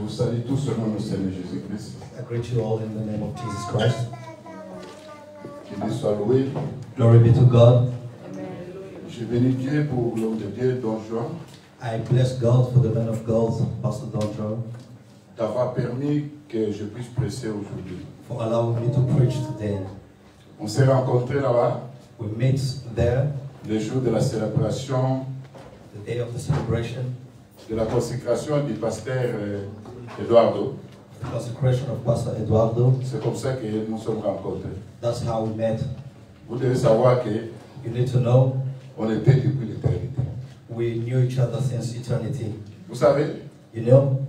vous salue tous au nom du Seigneur Jésus-Christ. I greet you all in the name of Jesus Christ. Que Dieu soit loué. Glory be to God. Je bénis Dieu pour l'homme de Dieu, Don Juan, I bless God for the man of God, Pastor Donjo, d'avoir permis que je puisse prêcher aujourd'hui. for allowing me to preach today. On s'est rencontrés là-bas We meet there, le jour de la célébration the day of the celebration, de la consécration du pasteur Eduardo. the consecration of Pastor Eduardo. C'est comme ça que nous sommes rencontrés. That's how we met. Vous devez savoir que You need to know on était depuis l'éternité. we knew each other since eternity. Vous savez, You know,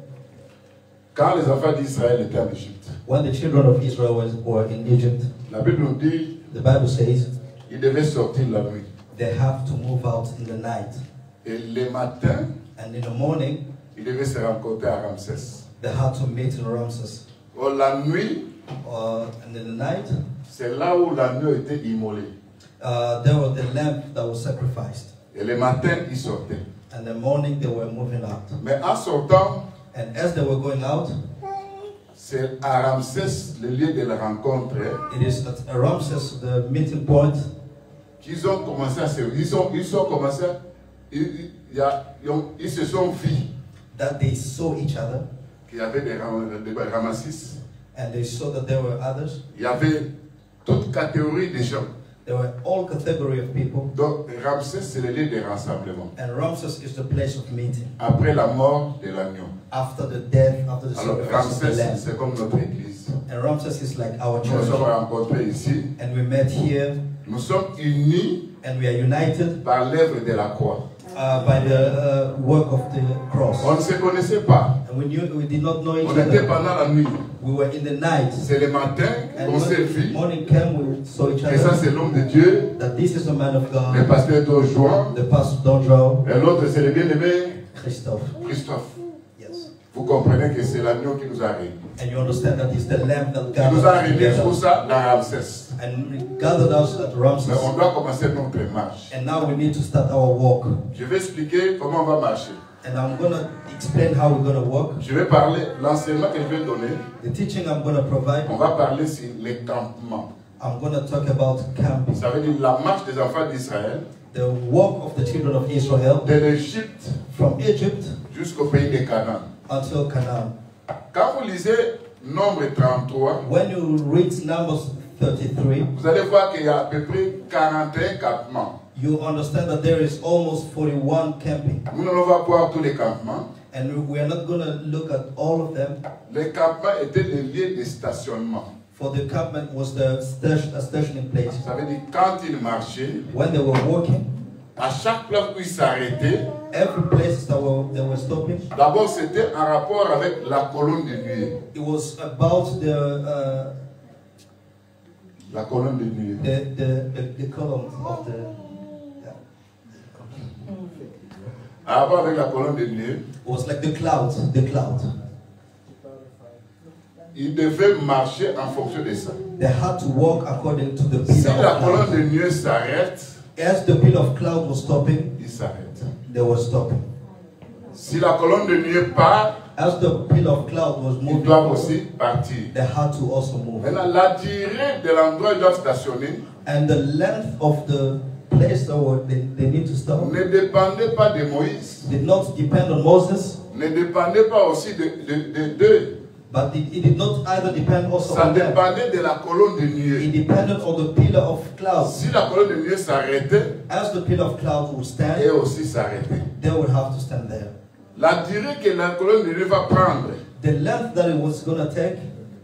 quand les enfants d'Israël étaient en Égypte, when the children of Israel were in Egypt, la Bible nous dit the Bible says qu'ils devaient sortir la nuit. they have to move out in the night. Et le matin, And in the morning, ils devaient se rencontrer à Ramsès. they had to meet in Ramses. Or, la nuit, And in the night, c'est là où l'agneau était immolé. there was the lamb that was sacrificed. Et le matin, ils sortaient. And in the morning, they were moving out. Mais en sortant, And as they were going out, c'est à Ramsès, le lieu de la rencontre, it is at Ramses, the meeting point, qu'ils ont commencé à se... Ils ont commencé à... Ils se sont vus that they saw each other. qu'il y avait des ramassis. And they saw that there were others. Il y avait toute catégorie de gens. There were all category of people. Donc Ramsès, c'est le lieu de rassemblement. And Ramses is the place of meeting. Après la mort de l'agneau. After the death, after the Alors sacrifice of the Ramsès, lamb. c'est comme notre église. And Ramses is like our Nous nous sommes church. rencontrés ici. And we met here, Nous sommes unis and we are united par l'œuvre de la croix. by the work of the cross. On ne se connaissait pas. And we did not know each On était other. pendant la nuit. We were in the night. C'est le matin And qu'on s'est when vu. morning came, we saw each Et ça, other. c'est l'homme de Dieu, That this is a man of le God, pasteur Dojuan. the pastor Donjo, Et l'autre, c'est le bien-aimé Christophe. Christophe. Yes. Vous comprenez que c'est l'agneau qui nous a réunis. And you understand that it's the lamb that Il nous a gathered réunis us pour together. ça dans Ramsès. And gathered us at Mais Ramses. on doit commencer notre marche. And now we need to start our walk. Je vais expliquer comment on va marcher. And I'm going to explain how we're going to walk. Je vais parler, l'enseignement que je vais donner, The teaching I'm going to provide, on va parler sur les campements. I'm going to talk about camping. Ça veut dire la marche des enfants d'Israël The walk of the children of Israel de l'Égypte from Egypt jusqu'au pays de Canaan. until Canaan. Quand vous lisez Nombre 33, When you read Numbers 33, vous allez voir qu'il y a à peu près 41 campements. you understand that there is almost 41 camping. Nous n'allons pas voir tous les campements. And we are not going to look at all of them. Les campements étaient des lieux de stationnement. For the campment was the stationing place. Ça veut dire quand ils marchaient, When they were walking, à chaque place où ils s'arrêtaient, every place that they were stopping, d'abord c'était en rapport avec la colonne de nuée. it was about La colonne de nuée. the column of the. En rapport avec la colonne de nuée, It was like the cloud, the cloud. ils devaient marcher en fonction de ça. They had to walk according to the Si pillar la of colonne cloud. de nuée s'arrête, As the pillar of cloud was stopping, ils s'arrêtent. they were stopping. Si la colonne de nuée part, As the pillar of cloud was ils moving, doivent aussi partir. they had to also move. Maintenant, la durée de l'endroit où ils doivent stationner And the length of the place that they need to stop ne dépendait pas de Moïse, did not depend on Moses, ne dépendait pas aussi d'eux. but it did not either depend also Ça on them. dépendait de la colonne de It nuée. depended on the pillar of cloud. Si la colonne de nuée s'arrêtait, As the pillar of cloud would eux stand, aussi s'arrêtaient. they would have to stand there. La durée que la colonne de nuée va prendre, The length that it was going to take,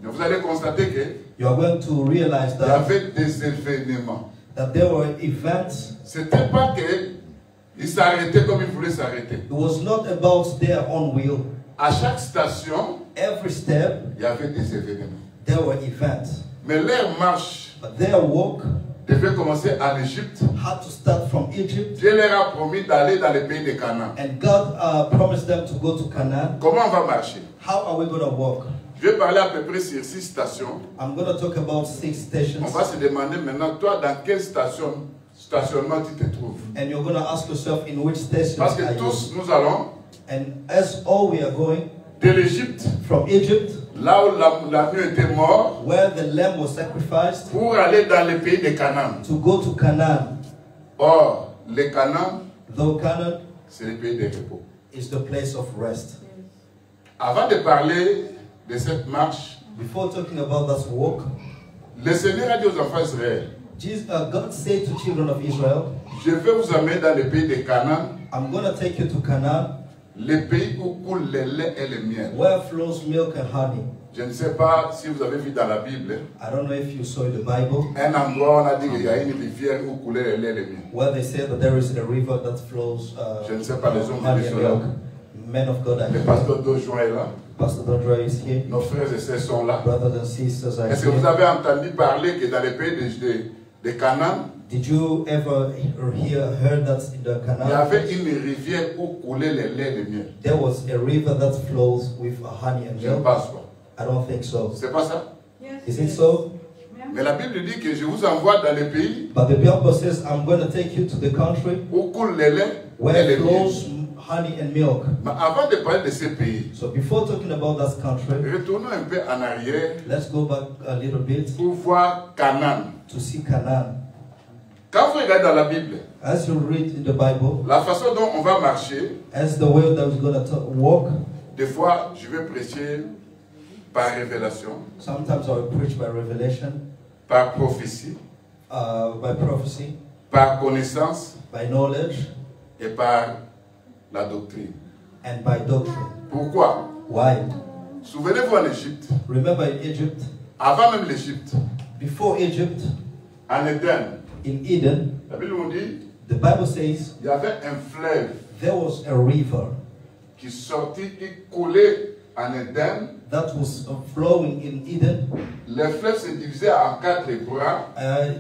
vous allez constater qu'il you are going to realize y avait des événements. that there were events. C'était pas qu'ils s'arrêtaient comme ils voulaient s'arrêter. It was not about their own will. À chaque station, Every step, il y avait des événements. there were events. Mais leur marche But their walk devait commencer en Égypte. had to start from Egypt. Dieu leur a promis d'aller dans le pays de Canaan. And God promised them to go to Canaan. Comment on va marcher? How are we going to walk? Je vais parler à peu près sur 6 stations. I'm going to talk about 6 stations. On va se demander maintenant, toi, dans quel stationnement tu te trouves? And you're going to ask yourself in which station Parce que are you? tous, nous allons And as all we are going de l'Égypte from Egypt, là où l'agneau était mort, where the lamb was sacrificed, pour aller dans le pays de Canaan. to go to Canaan. Or, le Canaan, Though Canaan c'est le pays de repos. is the place of rest. Avant de parler de cette marche, Before talking about that walk, le Seigneur a dit aux enfants d'Israël, God said to children of Israel, je vais vous amener dans le pays de Canaan, I'm going to take you to Canaan, le pays où coule le lait et le miel. where flows milk and honey. Je ne sais pas si vous avez vu dans la Bible, I don't know if you saw in the Bible, un endroit où on a dit qu'il y a une rivière où coulait le lait et le miel. where they say that there is a river that flows Je ne sais pas les hommes honey qui and sont là. milk. Men of God are Le here. pasteur Dojon est là. Pastor Dondra is here. Nos frères et sœurs sont là. Brothers and sisters are Est-ce que vous here. avez entendu parler que dans le pays de Canaan, Did you ever heard that in the il y Canaan? avait une rivière où coulait le lait et le miel? There was a river that flows with honey and Je ne milk. pense pas. I don't think so. C'est pas ça? Is it so? Mais la Bible dit que je vous envoie dans le pays But the Bible says, I'm going to take you to the country où coule le lait et where le miel. flows honey and milk. Mais avant de parler de ce pays, So before talking about that country, retournons un peu en arrière let's go back a little bit pour voir Canaan. to see Canaan. Quand vous regardez dans la Bible, As you read in the Bible, la façon dont on va marcher, as the way that we're going to walk, des fois je vais prêcher par révélation, sometimes I will preach by revelation, par prophétie, by prophecy, par connaissance by knowledge, et par la doctrine. and by doctrine. Pourquoi? Why? Souvenez-vous en Égypte, Remember in Egypt, avant même l'Égypte, before Egypt, en Éden, in Eden, la Bible nous dit, the Bible says il y avait un fleuve there was a river qui sortit, qui coulait en Éden. that was flowing in Eden. Le fleuve se divisait en 4 bras.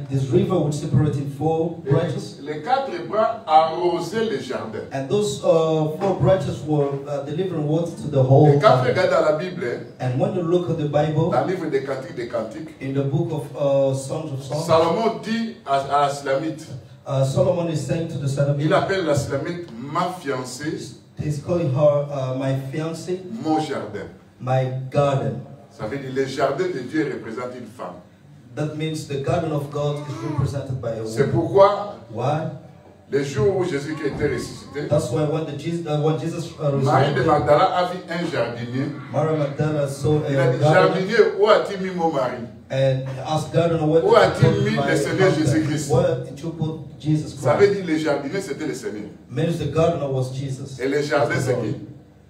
This river would separate in 4 Et branches, les 4 bras arrosaient le jardin. and those 4 branches were delivering water to the whole Et quand vous garden. regardez dans la Bible, And when you look at the Bible, dans le livre des Cantiques, in the book of Songs of Songs, Salomon dit à la Sulamite, Solomon is saying to the il Sulamite, appelle la Sulamite ma fiancée, he's calling her my fiancée, mon jardin. my garden. Ça veut dire le jardin de Dieu représente une femme. That means the garden of God is represented by a C'est woman. pourquoi Why? le jour où Jésus qui était ressuscité, That's why when Jesus Marie de resurrected, Magdala a vu un jardinier. Mary Magdalene saw Il a a dit, garden jardinier, où as-tu mis mon mari? and asked gardener, where Où as-tu did you mis put le my Seigneur husband? Jésus-Christ? Where did you put Jesus Ça veut Christ? dire le jardinier c'était le Seigneur. Means the gardener was Jesus. Et le jardin That's the c'est Lord. qui?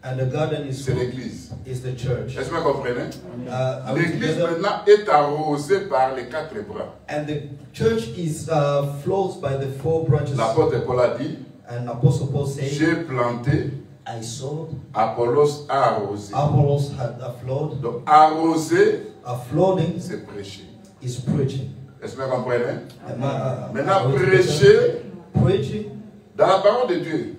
And the garden is C'est l'église. the church. Est-ce que vous comprenez? Are we L'église together? maintenant est arrosée par les 4 bras. And the church is flows by the 4 branches. L'apôtre Paul a dit, And Apostle Paul says, j'ai planté, I sowed, Apollos a arrosé. Apollos had flowed. Donc arroser, Flooding c'est prêcher. is preaching. Est-ce que vous comprenez? Maintenant, Are we together? prêcher, Preaching dans la parole de Dieu,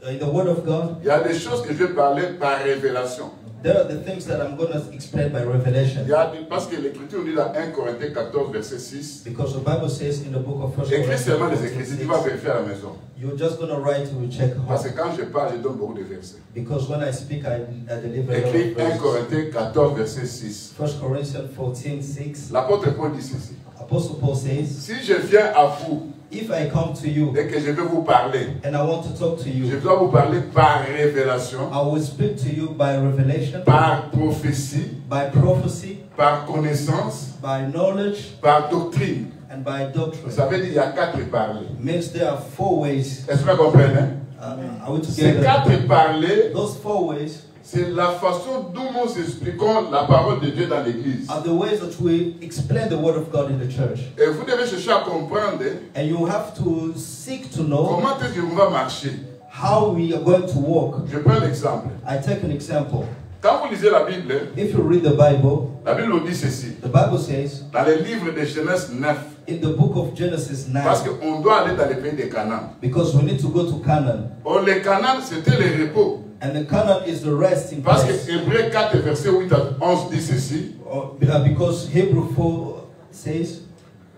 in the Word of God. il y a des choses que je vais parler par révélation. There are the things that I'm going to explain by revelation. Parce que l'Écriture dit dans 1 Corinthiens 14, verset 6, Because the Bible says in the book of 1 écris seulement les Corinthians, Écritures, tu vas vérifier à la maison. you're just going to write to check Parce que home. quand je parle, je donne beaucoup de versets. Because when I speak, I deliver a lot Écris of 1 verses. Corinthiens 14, verset 6. 1 Corinthians 14:6. L'apôtre Paul dit ceci. Apostle Paul says, Si je viens à vous if I come to you et que je vais vous parler, and I want to talk to je you, dois vous parler par révélation, I will speak to you by revelation, par prophétie, by prophecy, par connaissance, by knowledge, par doctrine. and by doctrine. Ça veut dire qu'il y a 4 parler. Means there are 4 ways. Est-ce que vous comprenez? Are we Ces together? 4 parler, Those 4 ways c'est la façon dont nous expliquons la parole de Dieu dans l'église. are the ways that we explain the word of God in the church. Et vous devez chercher à comprendre And you have to seek to know comment est-ce qu'on va marcher. how we are going to walk. Je prends l'exemple. I take an example. Quand vous lisez la Bible, If you read the Bible, la Bible nous dit ceci. the Bible says Dans le livre de Genèse 9, in the book of Genesis 9, parce qu'on doit aller dans le pays de Canaan. because we need to go to Canaan. Or, le Canaan, c'était le repos. And the Canaan is the resting Parce que place. Hébreux 4, verset 8 à 11 dit ceci. Because Hebrew 4 says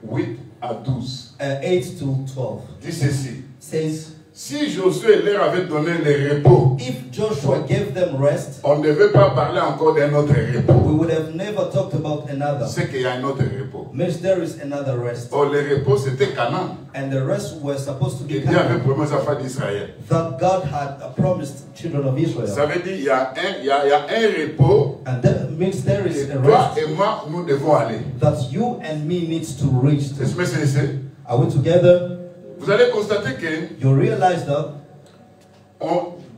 8 à 12 8 to 12 dit ceci. says Si Josué leur avait donné le repos, If Joshua gave them rest, on ne devait pas parler encore d'un autre repos. we would have never talked about another. C'est qu'il y a un autre repos. Means there is another rest. Or, le repos, c'était Canaan. And the rest were supposed to be Et Dieu avait Canaan, promis aux enfants d'Israël. that God had promised children of Ça Israel. veut dire qu'il y a un repos And that means there is que a toi rest et moi, nous devons aller. that you and me needs to reach to. Est-ce que c'est ici? Are we together? Vous allez constater que You realize that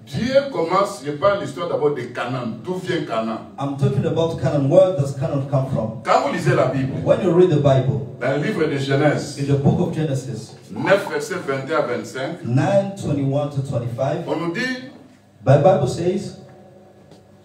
Dieu commence, je parle l'histoire d'abord de Canaan. D'où vient Canaan? I'm talking about Canaan. Where does Canaan come from? Quand vous lisez la Bible, When you read the Bible, dans le livre de Genèse, in the book of Genesis 9, versets 21 à 25, 9:21 to 25, on nous dit the Bible says,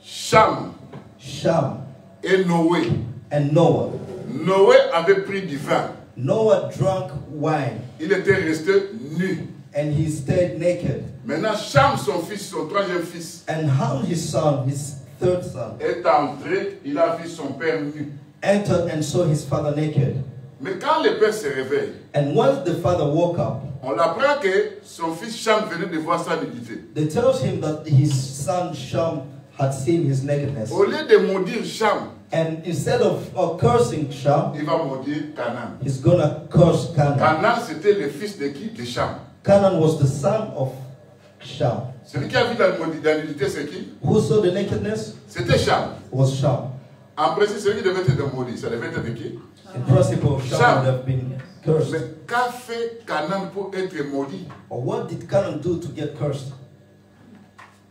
Cham Sham et Noé. and Noah. Noé avait pris du vin. Noah drank wine Il était resté nu. and he stayed naked. Maintenant, Cham, son fils, son troisième fils, And Ham, his son, his third son, est entré. Il a vu son père nu. entered and saw his father naked. Mais quand le père se réveille, And once the father woke up, on apprend que son fils Cham venait de voir sa nudité. they tells him that his son Sham had seen his nakedness. Au lieu de maudire Cham, And instead of cursing Sham, il va maudire Canaan. he's gonna curse Canaan. Canaan, c'était le fils de qui? De Cham. Canaan was the son of Sham. Celui qui a vu la nudité, c'est qui? Who saw the nakedness? C'était Cham. Was Sham. En principe, celui qui devait être maudit, ça devait être de qui? In principle, Sham Sham. would have been cursed. Mais qu'a fait Canaan pour être maudit? Or what did Canaan do to get cursed?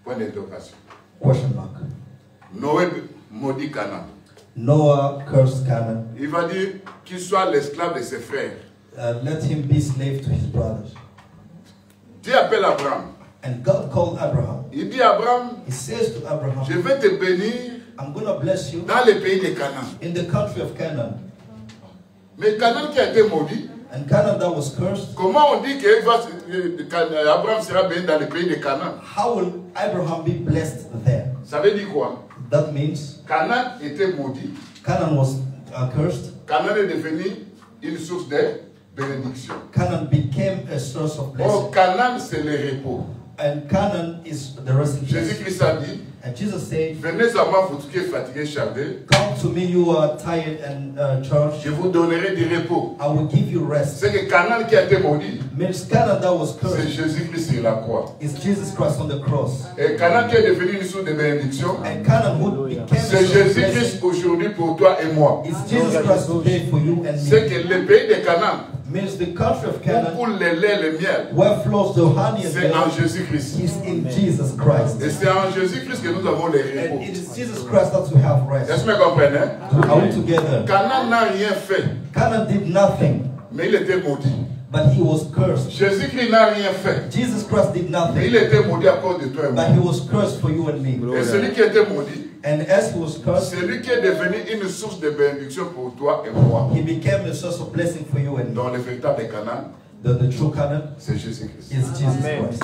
Point d'interrogation. Question mark. Noé maudit Canaan. Noah cursed Canaan. Il va dire qu'il soit l'esclave de ses frères. Let him be slave to his brothers. Dieu appelle Abraham. And God called Abraham. Il dit à Abraham, He says to Abraham, je vais te bénir I'm going to bless you dans le pays de Canaan. in the country of Canaan. Mais Canaan qui a été maudit, And Canaan that was cursed, comment on dit qu'Abraham sera béni dans le pays de Canaan? how will Abraham be blessed there? Ça veut dire quoi? That means Canaan était maudit. Canaan was cursed. Canaan est devenu une source de bénédiction. Canaan became a source of Or, blessing. Canaan, c'est le repos. And Canaan is the resting place. Jésus-Christ a dit, And Jesus said, venez à moi, vous qui êtes fatigués, chargés, come to me, you are tired and charged. je vous donnerai du repos. I will give you rest. C'est que Canaan qui a été maudit, Means Canaan that was c'est cursed Jésus-Christ sur la croix. is Jesus Christ on the cross. Et Canaan qui est devenu une source de bénédiction, And Canaan who became a c'est source of blessing Jésus-Christ aujourd'hui pour toi et moi. is Jesus Christ today for you and C'est me. que le pays de Canaan, Means the country of où Canaan coule le lait et le miel, where flows the honey and c'est en milk Jésus-Christ. is in Jesus Christ. Et c'est en Jésus-Christ que nous avons le And repos. it is Jesus Christ that we have Est-ce rest. que vous comprenez? Are we together? Canaan n'a rien fait, Canaan did nothing, mais il était maudit. but he was cursed. Jésus-Christ n'a rien fait, Jesus Christ did mais nothing, il était maudit à cause de toi et moi. but he was cursed for you and me. Et celui qui était maudit, And as he was cursed, c'est lui qui est devenu une source de bénédiction pour toi et moi. he became a source of blessing for you and me. Dans le véritable Canaan, The true Canaan c'est Jésus-Christ. is Jesus Christ.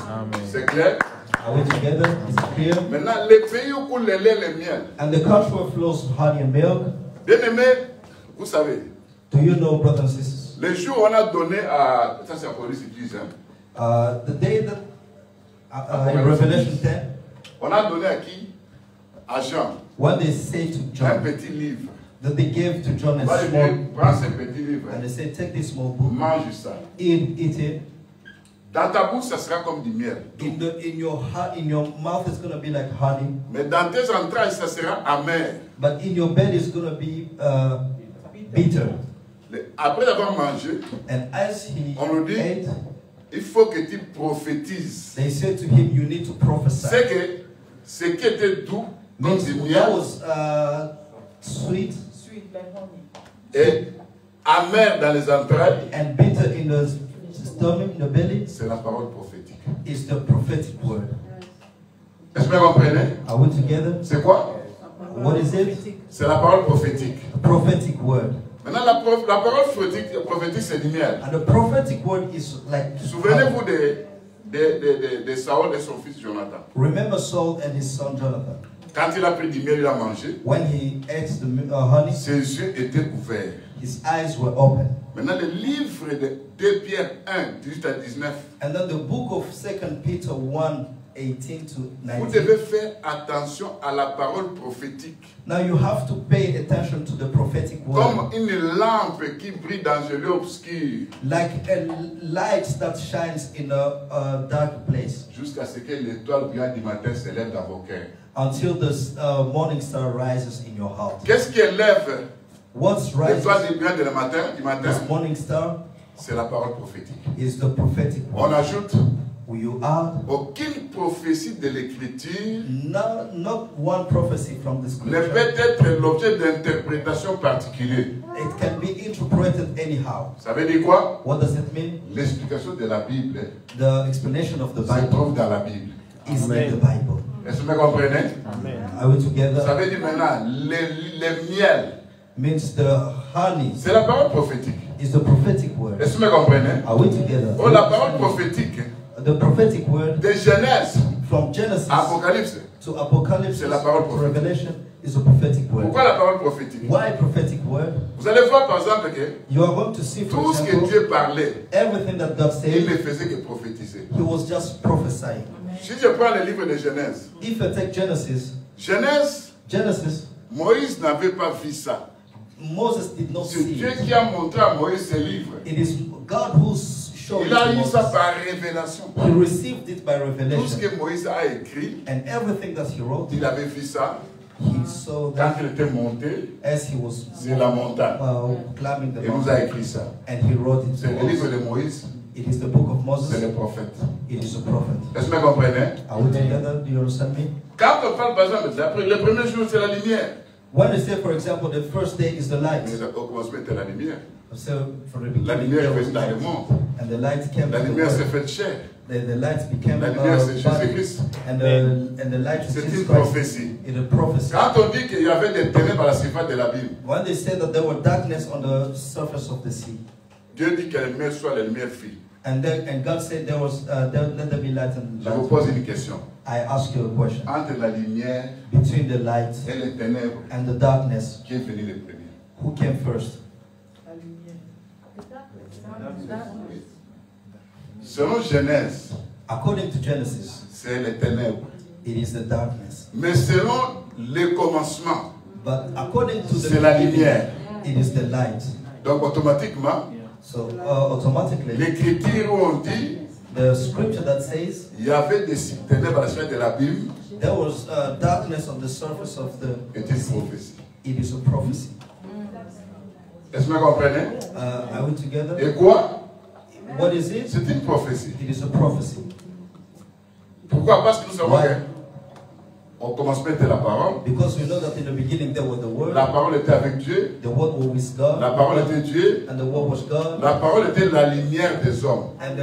C'est clair? Are we together? Is it clear? Maintenant, les pays où coule le lait et le miel. And the country where flows honey and milk. Bien aimé, vous savez, Do you know, brothers and sisters? les jours où on a donné à... Ça, c'est Apocalypse 10, hein? The day that in Revelation 10, On a donné à qui? À Jean. when they say to Un John, petit livre. that they gave to John a Va small, lui dire, prends ce petit livre, and hein, they say, take this small book, mange ça. eat it. Dans ta bouche, ça sera comme du miel. In your mouth, it's gonna be like honey, Mais dans tes entrailles, ça sera amer. but in your belly, it's gonna be bitter. Après avoir mangé, And as he On nous dit- ate, il faut que tu prophétises. they said to him, you need to prophesy. C'est que ce qui était doux, comme Means du that miel, was sweet Sweet like honey. et amer dans les entrailles, and bitter in the stomach, in the belly, c'est la parole prophétique. is the prophetic word. Est-ce que vous comprenez? Are we together? C'est quoi? What is it? C'est la parole prophétique. A prophetic word. Maintenant, la parole prophétique, c'est du miel. And the prophetic word is like, Souvenez-vous de Saül et son fils Jonathan. remember Saul and his son Jonathan. Quand il a pris du miel, il a mangé. When he ate the honey, Ses yeux étaient ouverts. his eyes were open. Maintenant, le livre de 2 Pierre 1, 18 à 19. And then the book of 2 Peter 1, 18 to Vous 19. devez faire attention à la parole prophétique. Now you have to pay attention to the prophetic word. Comme une lampe qui brille dans un lieu obscur. Like a light that shines in a dark place. Jusqu'à ce que l'étoile brillante du matin se lève dans vos cœurs. Until the morning star rises in your heart. Qu'est-ce qui élève What's rising l'étoile brillante du matin? this morning star C'est la parole prophétique. is the prophetic On word. ajoute You are aucune prophétie de l'écriture not one prophecy from the ne scripture. peut être l'objet d'interprétation particulière. It can be interpreted anyhow. Ça veut dire quoi? What does it mean? L'explication de la Bible The explanation of the se Bible trouve dans la Bible. is in the Bible. Est-ce que vous me comprenez? Are we Ça together? veut dire maintenant, le miel, Means the honey c'est la parole prophétique. is the prophetic word. Est-ce que vous me comprenez? Are we together? Oh, la parole prophétique The prophetic word de Genèse from Genesis à Apocalypse. to Apocalypse C'est la parole to prophétique. Revelation is a prophetic word. Pourquoi la parole prophétique? Why prophetic word? Vous allez voir par exemple que You are going to see, for tout ce que example, Dieu parlait, everything that God il ne said, faisait que prophétiser. he was just prophesying. Si je prends le livre de Genèse, If you take Genesis, Genèse, Moïse n'avait pas vu ça. Moses did not C'est see Dieu it. qui a montré à Moïse ce livre. It is God who showed Il it a to eu ça Moses. par révélation. He received it by Tout ce revelation. que Moïse a écrit, And everything that he wrote, il avait vu ça he saw quand that il était monté as he was sur la montagne. climbing the Il nous a mountain. écrit ça. And he wrote it C'est to le livre us. de Moïse, It is the book of c'est Moses. le prophète. It is a prophet. Est-ce que vous comprenez? Are we together? Do you understand me? Quand on parle par exemple, le premier jour c'est la lumière. When we say, for example, the first day is the light. Mais au commencement c'était la lumière. So from the La beginning, lumière there est was venue dans le light. monde. And the light came La to the lumière s'est world. faite chair. The light became La lumière c'est body. Jésus-Christ. And the light is C'est Jesus une Christ. prophétie. It's a prophecy. Quand on dit qu'il y avait des ténèbres à la surface de l'abîme, When they said that there were darkness on the surface of the sea, Dieu dit que la lumière soit la lumière fille. and God said there was let there be light and Je vous light. pose une question. I ask you a question. Entre la lumière Between the light et les ténèbres, and the darkness, qui est venu le premier? who came first? Selon Genèse, According to Genesis, c'est les ténèbres. it is the darkness. Mais selon le commencement, But according to the c'est la lumière. it is the light. Donc automatiquement, So automatically, l'écriture où on dit the scripture that says il y avait des ténèbres à la surface de l'abîme there was darkness on the surface of the est une prophétie. it is a prophecy. Est-ce que vous comprenez? Are we together? Et quoi? What is it? C'est une prophétie. It is a prophecy. Pourquoi? Parce que nous savons Why? qu'au commencement était la parole. Because we know that in the beginning there was the word. La parole était avec Dieu. The word was with God. La parole était Dieu. And the word was God. La parole était la lumière des hommes. And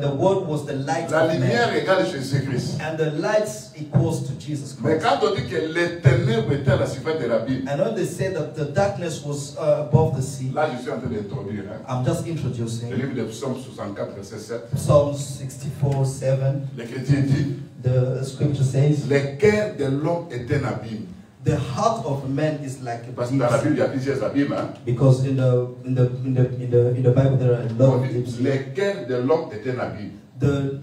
the word was the light La of lumière man. égale Jésus-Christ. And the light equals to Jesus Mais Christ. quand on dit que les ténèbres étaient à la surface de l'abîme, And when they say that the darkness was above the sea, là je suis en train d'introduire I'm just le introducing livre de Psaume 64, verset 7. Psalm 64:7. L'Écriture dit, The scripture says, le cœur de l'homme est un abîme. the heart of man is like a Parce que deep dans la sea. Bible, il y a plusieurs abîmes. Hein? Because in the Bible there are a lot On of dit, deep sea. le cœur de l'homme est un abîme. The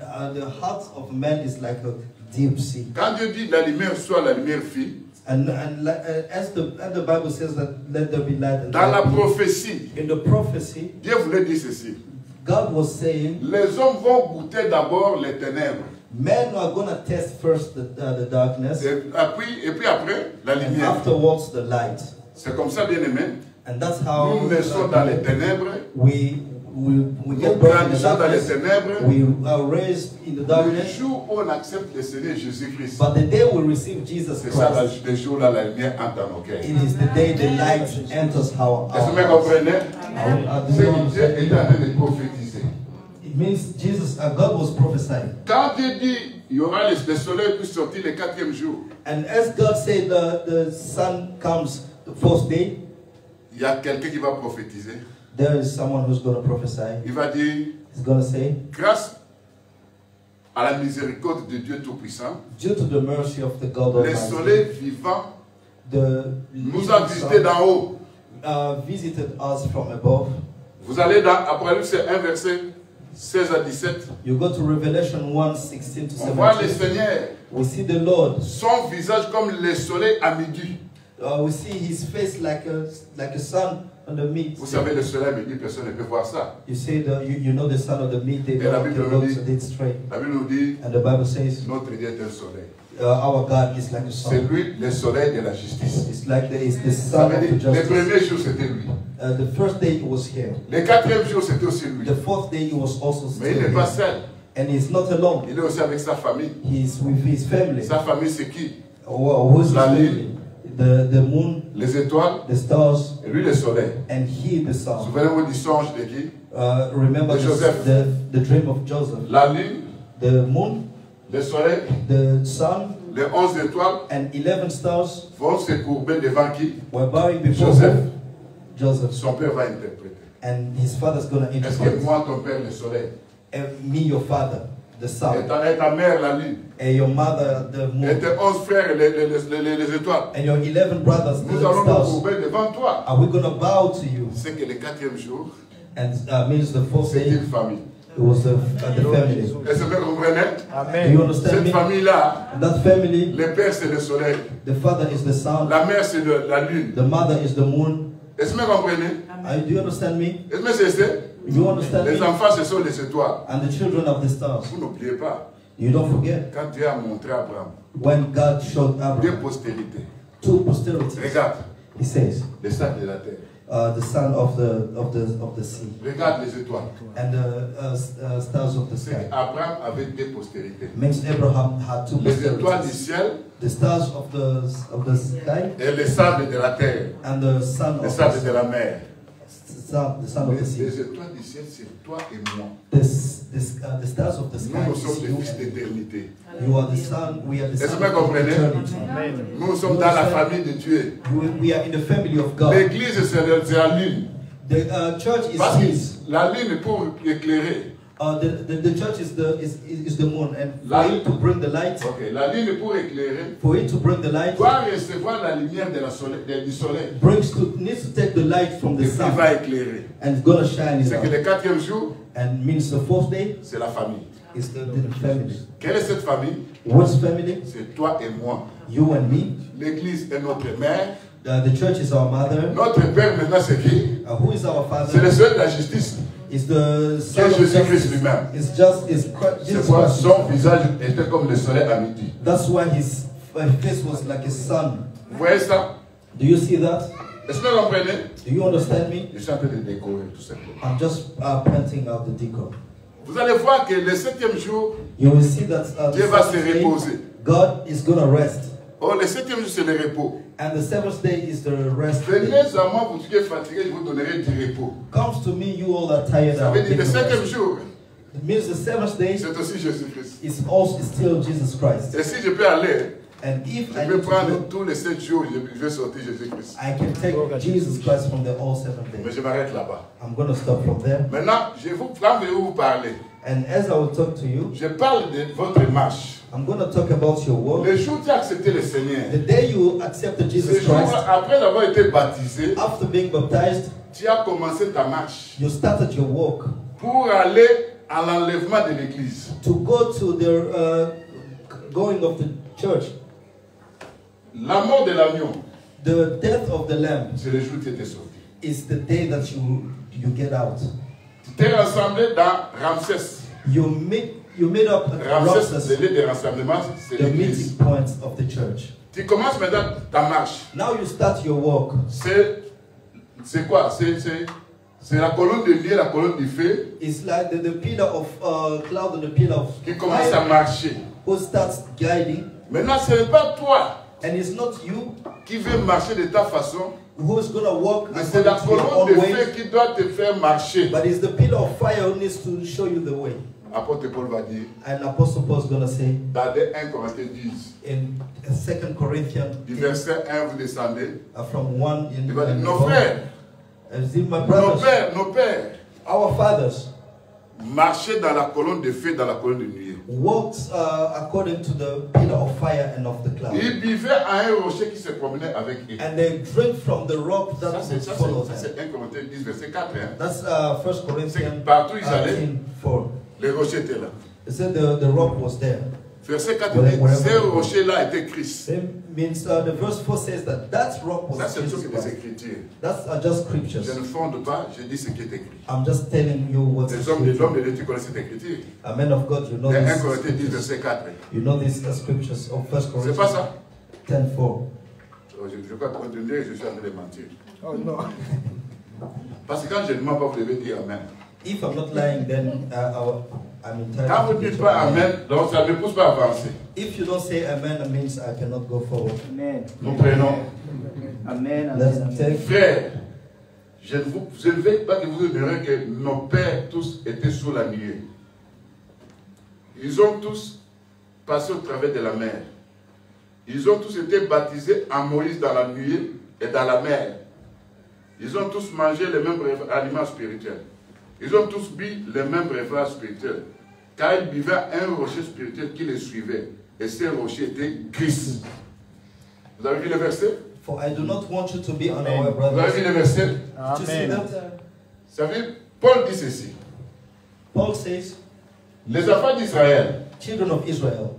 heart of man is like a deep sea. Quand Dieu dit la lumière soit la lumière fille, And as the Bible says that let there be light. And dans la light be- prophétie, in the prophecy, Dieu voulait dire ceci. God was saying, Les hommes vont goûter d'abord les ténèbres. men are going to test first the darkness, Et puis après, la and lumière. afterwards the light. C'est comme ça, bien aimé. And that's how Nous naissons dans les ténèbres. we Nous get born in the grandissons dans les darkness. ténèbres. We are raised in the Le darkness. jour où on accepte le Seigneur Jésus-Christ, But the day we receive Jesus c'est ça Christ, le jour là la lumière entre dans nos cœurs. it is the day the light enters our Est-ce que vous me hearts. comprenez? Do C'est you que Dieu understand? est en train de prophétiser. It means God was prophesying. Quand Dieu dit il y aura le soleil qui sortir le 4e jour, And as God said the sun comes the fourth day, il y a quelqu'un qui va prophétiser. there is someone who's going to prophesy. Il va dire, He's going to say, grâce à la miséricorde de Dieu Tout-Puissant, due to the mercy of the God le Almighty, soleil vivant the nous a living visités sun, d'en haut. visited us from above. Vous allez dans Apocalypse 1, verset 16 à 17. You go to Revelation 1, 16 to On voit le 17. Seigneur, We see the Lord. son visage comme le soleil à midi. We see his face like a sun on the meat. Vous savez, le soleil à midi, personne ne peut voir ça. You see you know the sun on the meat. They Et la don't Bible look nous dit- at it straight. La Bible nous dit, And the Bible says notre Dieu est un soleil. our God is like a C'est sun. lui le soleil de la justice. It's like it's the Ça sun veut of the dire, les justice. premiers jours, c'était lui. The first day it was here. Le quatrième jour, c'était aussi lui. The fourth day it was also Mais still il n'est pas here. seul. And he's not alone. Il est aussi avec sa famille. He's with his family. Sa famille, c'est qui? Who's his La family? The moon, Les étoiles, the stars, et lui, le soleil. and he the sun. Souvenez-vous du songe de qui? Remember De Joseph. the dream of Joseph. La lune, The moon, le soleil, the sun, les 11 étoiles and 11 stars vont se courber devant qui? were bowing before Joseph. whom? Joseph. Son père va interpréter. And his father's going to Est-ce que interpret. moi, ton père, le soleil, And me, your father, the et sun, ta mère, la lune, and your mother, the et moon, tes 11 frères, les étoiles, and your 11 brothers, nous the allons nous stars, courber devant toi. are we going to bow to you? C'est que le quatrième jour, And means the fourth c'est day, une famille. it was the family. Est-ce que vous comprenez? Do you understand Cette me? famille-là, That family, le père c'est le soleil, the father is the sun, la mère c'est la lune. the mother is the moon. Est-ce que vous comprenez? Do you understand me? Est-ce que c'est You understand les me? enfants, ce sont les étoiles. And the children of the stars. Vous n'oubliez pas, You don't forget quand Dieu a montré à Abraham when God showed deux Abraham postérités. two posterities. Regarde, He says, les sacs de la terre. the sun of the sea Regarde les étoiles. and the stars of the C'est sky. qu'Abraham avait deux postérités. Means Abraham had two Les étoiles du posterities. ciel The stars of the sky et les sables de la terre. and the sun Les of sables the de la mer. sun of the sea. Les étoiles du ciel, c'est toi et moi. The stars of the sky Nous, nous is sommes des you. fils d'éternité. You are the sun. We are the Est-ce sun que vous of comprenez? eternity. Nous sommes dans la famille de Dieu. We are in the family of God. L'église, c'est la lune. The church is Parce His. que la lune est pour éclairer. The church is the moon, and for La- it to bring the light, Ok, la lune est pour éclairer. for it to bring the light, Doit recevoir la lumière du soleil. needs to take the light from the Et puis sun, va éclairer. and it's gonna shine it C'est que out. le quatrième jour, And means the fourth day c'est la famille. is the family. Quelle est cette famille? What's family? C'est toi et moi. You and me. L'église est notre mère. The church is our mother. Notre père maintenant c'est qui? Who is our C'est le father? Seigneur de la justice. Is the son of Jésus-Christ justice. lui-même. It's just is C'est Jesus pourquoi Christ. son visage était comme le soleil à midi. That's why his face was like a sun. Vous voyez ça? Do you see that? Est-ce que vous comprenez? Do you understand me? Je suis en train de décorer tout simplement. I'm just painting out the decor. Vous allez voir que le septième jour, You will see that the Dieu va se seventh day, reposer. God is gonna rest, Oh, le septième jour c'est le repos. and the seventh day is the rest day. Venez à moi, vous qui êtes fatigué, je vous donnerai du repos. Comes to me, you all are tired. Ça I veut will dire le take the septième rest. jour, It means the seventh day c'est aussi Jésus-Christ. is also still Jesus Christ. Et si je peux aller, And if I je peux need to prendre go, tous les 7 jours, je vais sortir Jésus-Christ. I can take Jesus Christ from the all 7 Mais days. je m'arrête là-bas. I'm gonna stop from there. Maintenant, quand je vais vous parler, And as I will talk to you, je parle de votre marche. I'm gonna talk about your walk. Le jour où tu as accepté le Seigneur, The day you accepted ce Jesus jour, Christ, après avoir été baptisé, after being baptized, tu as commencé ta marche you started your walk pour aller à l'enlèvement de l'église. to go to the going of the church. La mort de l'agneau, The death of the lamb c'est le jour où tu étais sorti. is the day that you get out. Tu t'es rassemblé dans Ramsès. You made up Ramsès, Ramses, le lieu de rassemblement, c'est the l'église. meeting point of the church. Tu commences maintenant ta marche. Now you start your walk. C'est quoi? C'est la colonne de lieu, la colonne du feu It's like the pillar of cloud and the pillar of qui commence à fire marcher. who starts guiding. Maintenant, ce n'est pas toi And it's not you qui veux marcher de ta façon, who's gonna walk mais c'est la according to your colonne own de way, feu qui doit te faire marcher. but it's the pillar of fire who needs to show you the way. Apôtre Paul va dire, And Apostle Paul is gonna say dans 1 Corinthiens 10, in 2 Corinthians du verset 1, vous descendez, from 1 in il va dire, in nos above, frères, see my nos brothers, pères, our fathers, marchait dans la colonne de feu, dans la colonne de nuée. Walked according to the pillar of fire and of the cloud. Ils buvaient à un rocher qui se promenait avec eux. And they drank from the rock that would follow them. C'est 1 Corinthiens 10, verset 4. Hein. That's 1 Corinthians Partout ils allaient, 4. les rochers étaient là. It said the rock was there. Verset 4 dit, ce rocher-là était Christ. Means the verse 4 says that rock was Ça, c'est Jesus tout des Christ. Écritures. That's just scriptures. Je ne fonde pas, je dis ce qui est écrit. I'm just telling you what's Les hommes de Dieu, tu connais cette écriture. A man of God, you know 1 this. Corinthiens 10, verset 4. You know these scriptures of 1 C'est pas Corinthians ça? 10:4. Je crois que je suis en train de mentir. Oh no. Parce que quand je ne mens pas, vous devez dire Amen. If I'm not lying, then I'm entitled. Quand vous ne dites pas Amen, donc ça ne me pousse pas à avancer. If you don't say Amen, it means I cannot go forward. Amen. Nous prenons. Amen. Let's Amen. take. Frère, je ne vais pas que vous ignorez que nos pères tous étaient sous la nuée. Ils ont tous passé au travers de la mer. Ils ont tous été baptisés en Moïse dans la nuée et dans la mer. Ils ont tous mangé les mêmes aliments spirituels. Ils ont tous bu les mêmes breuvages spirituels. Car ils buvaient un rocher spirituel qui les suivait. Et ce rocher était Christ. Vous avez vu le verset? For I do not want you to be unaware, Vous avez brothers. vu le verset? Did you see that? Vous savez, Paul dit ceci. Paul says, Les enfants d'Israël, children of Israel,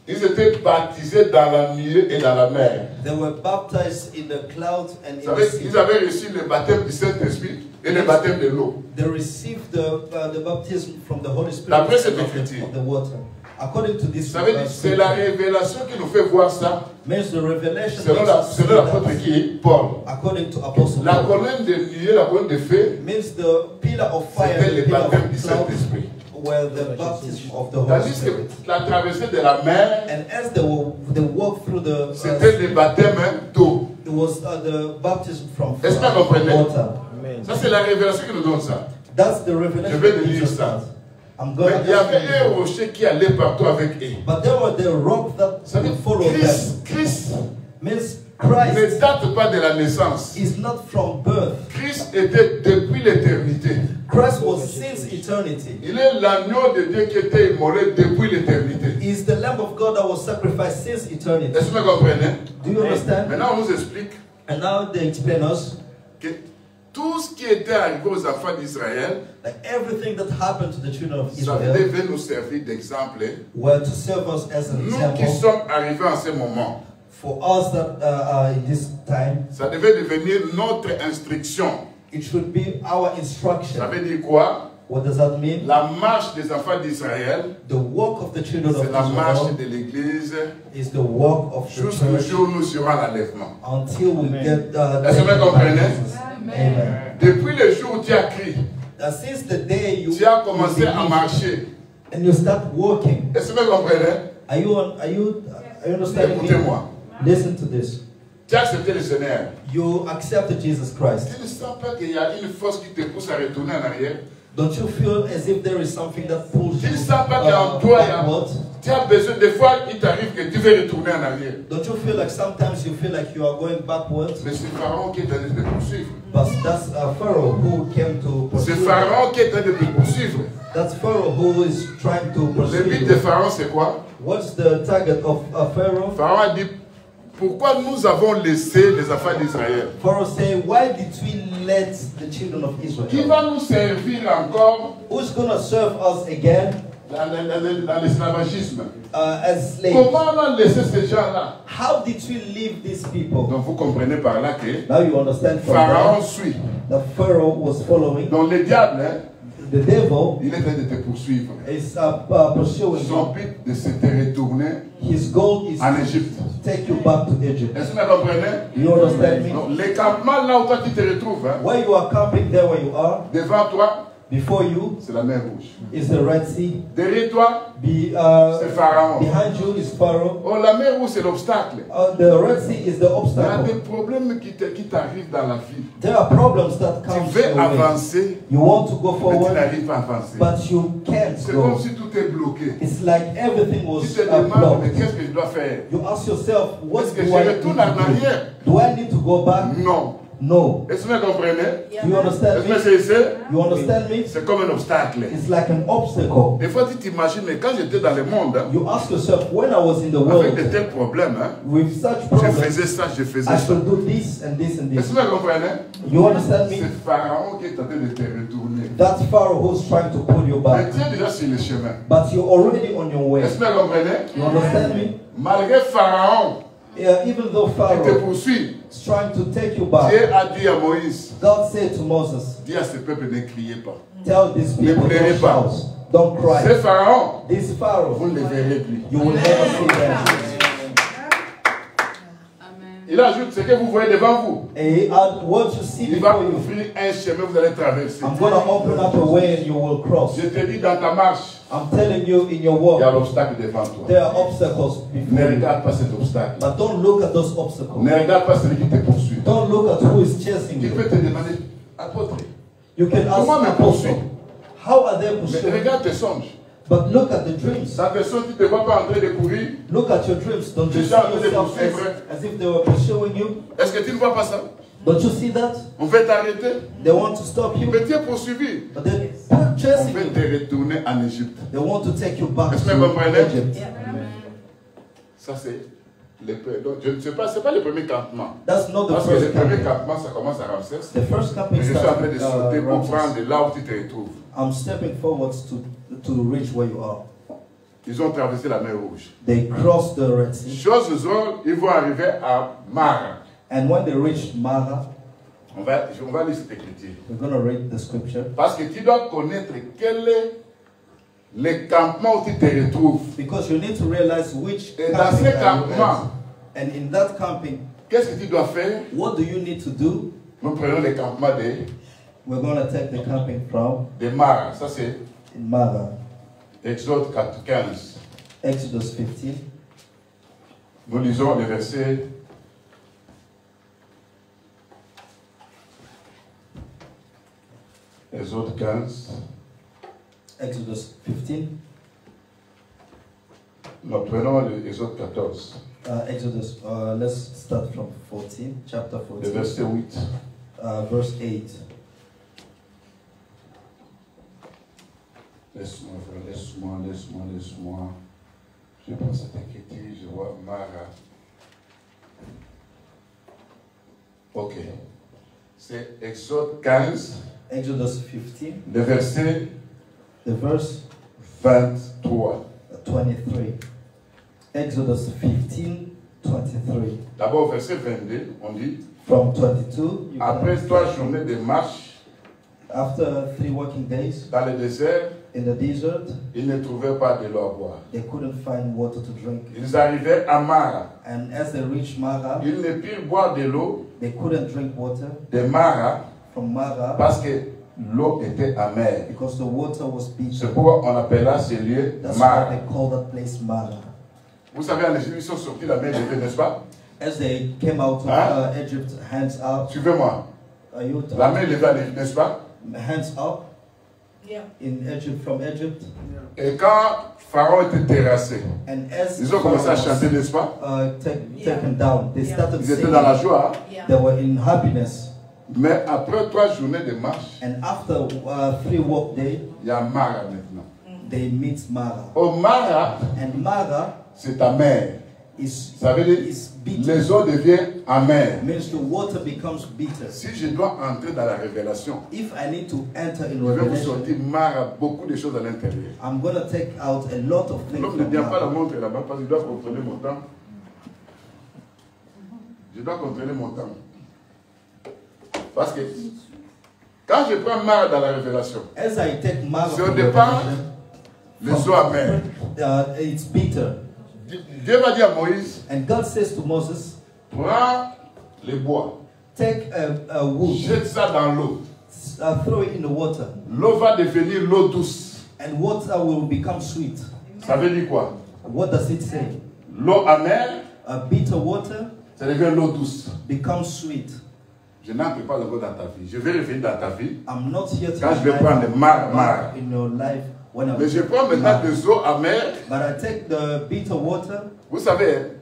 ils étaient baptisés dans la nuée et dans la mer. they were baptized in the cloud and Vous in savez, the sea. ils avaient reçu le baptême du Saint-Esprit et le baptême de l'eau. They received the baptism from the Holy Spirit D'après cette and of écriture. the water. According to this, Vous savez, c'est la révélation qui nous fait voir ça means the revelation selon l'apôtre qui est Paul. according to Apostle La Paul. colonne de nuée, la colonne de feu, Means the pillar of fire, c'était the le pillar baptême of du cloud Saint-Esprit. were the baptism of the Holy Tandis Spirit. que la traversée de la mer, And as they walked through the c'était le baptême d'eau. it was the baptism from Est-ce que vous comprenez? water. Ça, c'est la révélation qui nous donne ça. That's the revelation. Je vais that te lire Jesus ça. had. I'm going Mais il y avait un rocher qui allait partout avec eux. But there were the rock that Ça veut would dire follow them. Christ Means ne Christ date pas de la naissance. is not from birth. Christ était depuis l'éternité. Christ was since eternity. Il est l'agneau de Dieu qui était immolé depuis l'éternité. He is the Lamb of God that was sacrificed since eternity. Est-ce que vous comprenez? Do you understand? Maintenant, on nous explique And now they explain us que tout ce qui était arrivé aux enfants d'Israël, that everything that happened to the children of ça Israel devait nous servir d'exemple. were to serve us as an Nous qui example sommes arrivés en ce moment, for us that are in this time. ça devait devenir notre instruction. It should be our Ça instruction. veut dire quoi? What does that mean? La marche des enfants d'Israël, The work of the children of c'est la marche Israel de l'Église is the work of the jusqu'au church jour où nous serons à l'enlèvement. until we get Est-ce que vous comprenez? Amen. Depuis le jour où tu as crié, Since the day you tu as commencé à believe marcher. and you start working, Est-ce que vous comprenez? are you understanding me? Écoutez-moi. Listen to this. Tu as accepté le Seigneur. You accepted Jesus Christ. Tu ne sens pas qu'il y a une force qui te pousse à retourner en arrière? Don't you feel as if there is something that pulls Tu you ne sens pas qu'en toi, backwards? tu as besoin, des fois, il t'arrive que tu veux retourner en arrière. Don't you feel like sometimes you feel like you are going backwards? Mais c'est Pharaon qui est en train de te poursuivre. But that's Pharaoh who came to C'est pursue. Pharaon qui est en train de te poursuivre. That's Pharaoh who is trying to Le pursue but de you. Pharaon, c'est quoi? What's the target of Pharaoh? Pharaon a dit, pourquoi nous avons laissé les enfants d'Israël? Pharaoh said, why did we let the children of Qui Israel? va nous servir encore Who's going to serve us again dans l'esclavagisme? as slaves? Comment on a laissé ces gens-là? How did we leave these people? Donc vous comprenez par là que Now you understand from Pharaon that, suit. that Pharaoh was following. Donc le diable, hein, The devil il est en train de te poursuivre. is pursuing Son you. but de se te retourner His goal is en to Égypte. take you back to Egypt. Est-ce que vous comprenez? You understand me? Donc les campements là où toi tu te retrouves, hein, Where you are camping, there where you are, devant toi, before you c'est la mer Rouge. is the Red Sea. Derrière toi, c'est C'est Pharaon. behind you is Pharaoh. Oh, la mer Rouge, c'est l'obstacle. The Red Sea is the Il y a obstacle. des problèmes qui t'arrivent dans la vie. There are problems that Tu come veux your way. avancer, You want to go mais tu forward, n'arrives pas à avancer. but you can't C'est comme go. si tout est bloqué. It's like everything Tu was te demandes, mais blocked. qu'est-ce que je dois faire? You ask yourself, what Est-ce que do je I need retourne to en do? arrière? Do I need to go back? Non. No. Est-ce que vous comprenez? Do you understand Est-ce me? que c'est You understand me? C'est comme un obstacle. It's like an obstacle. Des fois, tu t'imagines, mais quand j'étais dans le monde, hein, You ask yourself, when I was in the avec de world tels problèmes, hein, with such je problems, faisais ça, je faisais I ça. should do this and this and Est-ce this. que vous comprenez? You understand C'est me? Pharaon qui est en train de te retourner. That's Pharaoh who's trying to pull you Mais back. tu es déjà sur le chemin. But you're already on your way. Est-ce que vous comprenez? You understand me? Malgré Pharaon Even though qui te Pharaoh poursuit, is trying to take you back, Dieu a dit à Moïse, God said to Moses, dis à ce peuple ne criez pas. tell these people, Ne pleurez don't pas. shout, don't cry. C'est Pharaon, This Pharaoh, vous ne le verrez plus. you will never see them. Il ajoute ce que vous voyez devant vous. And he add, what you see Il va before you, ouvrir un chemin, vous allez traverser. I'm going to open up a way and you will cross. Je te dis dans ta marche, I'm telling you in your il y a walk, l'obstacle devant toi. there are obstacles Ne before you. regarde pas cet obstacle. But don't look at those obstacles. Ne regarde pas celui qui te poursuit. Don't look at who is chasing Tu you. peux te demander, apôtre, You can ask comment me Apostle, poursuit? how are they Mais pursuing? regarde tes songes. But look at the dreams. Dans tes songes, tu ne te vois pas en train de courir. Look at your dreams. Don't you see Déjà, vous êtes yourself poursuivre. as if they were pursuing you? Est-ce que tu ne vois pas ça? Don't you see that? On veut t'arrêter. They want to stop you, Mais tu es poursuivi. but they're On chasing veut you. te retourner en Égypte. They want to take you back Est-ce que vous comprenez? to Egypt. Ça, c'est donc, je ne sais pas, ce n'est pas le premier campement. That's not the Parce que le first premier camping. campement, ça commence à Ramsès. The first camping Mais je suis en train de started sauter pour Ramses. prendre là où tu te retrouves. I'm stepping forwards to reach where you are. Ils ont traversé la mer Rouge. They crossed the Red Sea, Chose faisant, ils vont arriver à Mara. and when they reached Mara, On va lire cette écriture. we're going to read the scripture. Parce que tu dois connaître quel est le campement où tu te retrouves. Because you need to realize which Et dans camping ce are you campement, at. And in that camping, qu'est-ce que tu dois faire? what do you need to do? Nous prenons le campement We're going to take the camping from de Mara. Ça, c'est in Mara, Exode 15. Exodus 15. Nous lisons le verset. Exode 15. Exodus 15. Nous prenons l'Exode 14, Exodus, let's start from 14, chapter le 14, verset 8. verse 8. Laisse-moi, frère, laisse-moi. Je prends cette écriture, je vois Mara. Ok. C'est Exode 15, Exodus 15, le verset the verse 23. 23. Exodus 15, 23. D'abord, verset 22, on dit, From 22, you après can 3 journées de marche after 3 working days dans le désert, in the desert, ils ne trouvaient pas de l'eau à boire. they couldn't find water to drink. Ils arrivaient à Mara. And as they reached Mara, Ils ne purent boire de l'eau they couldn't drink water de Mara from Mara parce que l'eau était amère. because the water was C'est bitter. pourquoi on appela ce lieu That's why Mara. they call that place Mara. Vous savez, en Égypte, ils sont sortis de la mer levée, n'est-ce pas? As they came out of Hein? Egypt, hands up. Suivez-moi. Are you La mer levée, n'est-ce pas? hands up Yeah. in Egypt, from Egypt? Et quand Pharaon était terrassé, And as ils ont commencé à Pharaoh was, chanter, n'est-ce pas? taken down, they Yeah. started Ils étaient singing. dans la joie. Yeah. They were in happiness. Mais après 3 journées de marche, And after 3 work day, il y a Mara maintenant. they meet Mara. Au Mara, And Mara c'est amère. is Ça veut dire, bitter. les eaux deviennent amères. Means the water becomes bitter. Si je dois entrer dans la révélation, If I need to enter in je vais vous Revelation, sortir Mara, beaucoup de choses à l'intérieur. I'm going to take out a lot of things L'homme ne from vient pas la Mara. montrer là-bas parce qu'il doit contrôler mon temps. Je dois contrôler mon temps. Parce que quand je prends Mara dans la révélation, As I take Mara c'est au from départ Revelation, les eaux amères. it's bitter. Dieu va dire à Moïse, And God says to Moses, prends le bois, take a wood, jette ça dans l'eau. throw it in the water, L'eau va devenir l'eau douce. and water will become sweet. Ça veut dire quoi? What does it say? L'eau amère, A bitter water ça devient l'eau douce. becomes sweet. Je n'entre pas encore dans ta vie. Je vais revenir dans ta vie. I'm not here to Quand je vais prendre Mara. in your life when Mais je prends maintenant des eaux amères. But I take the bitter water. Vous savez,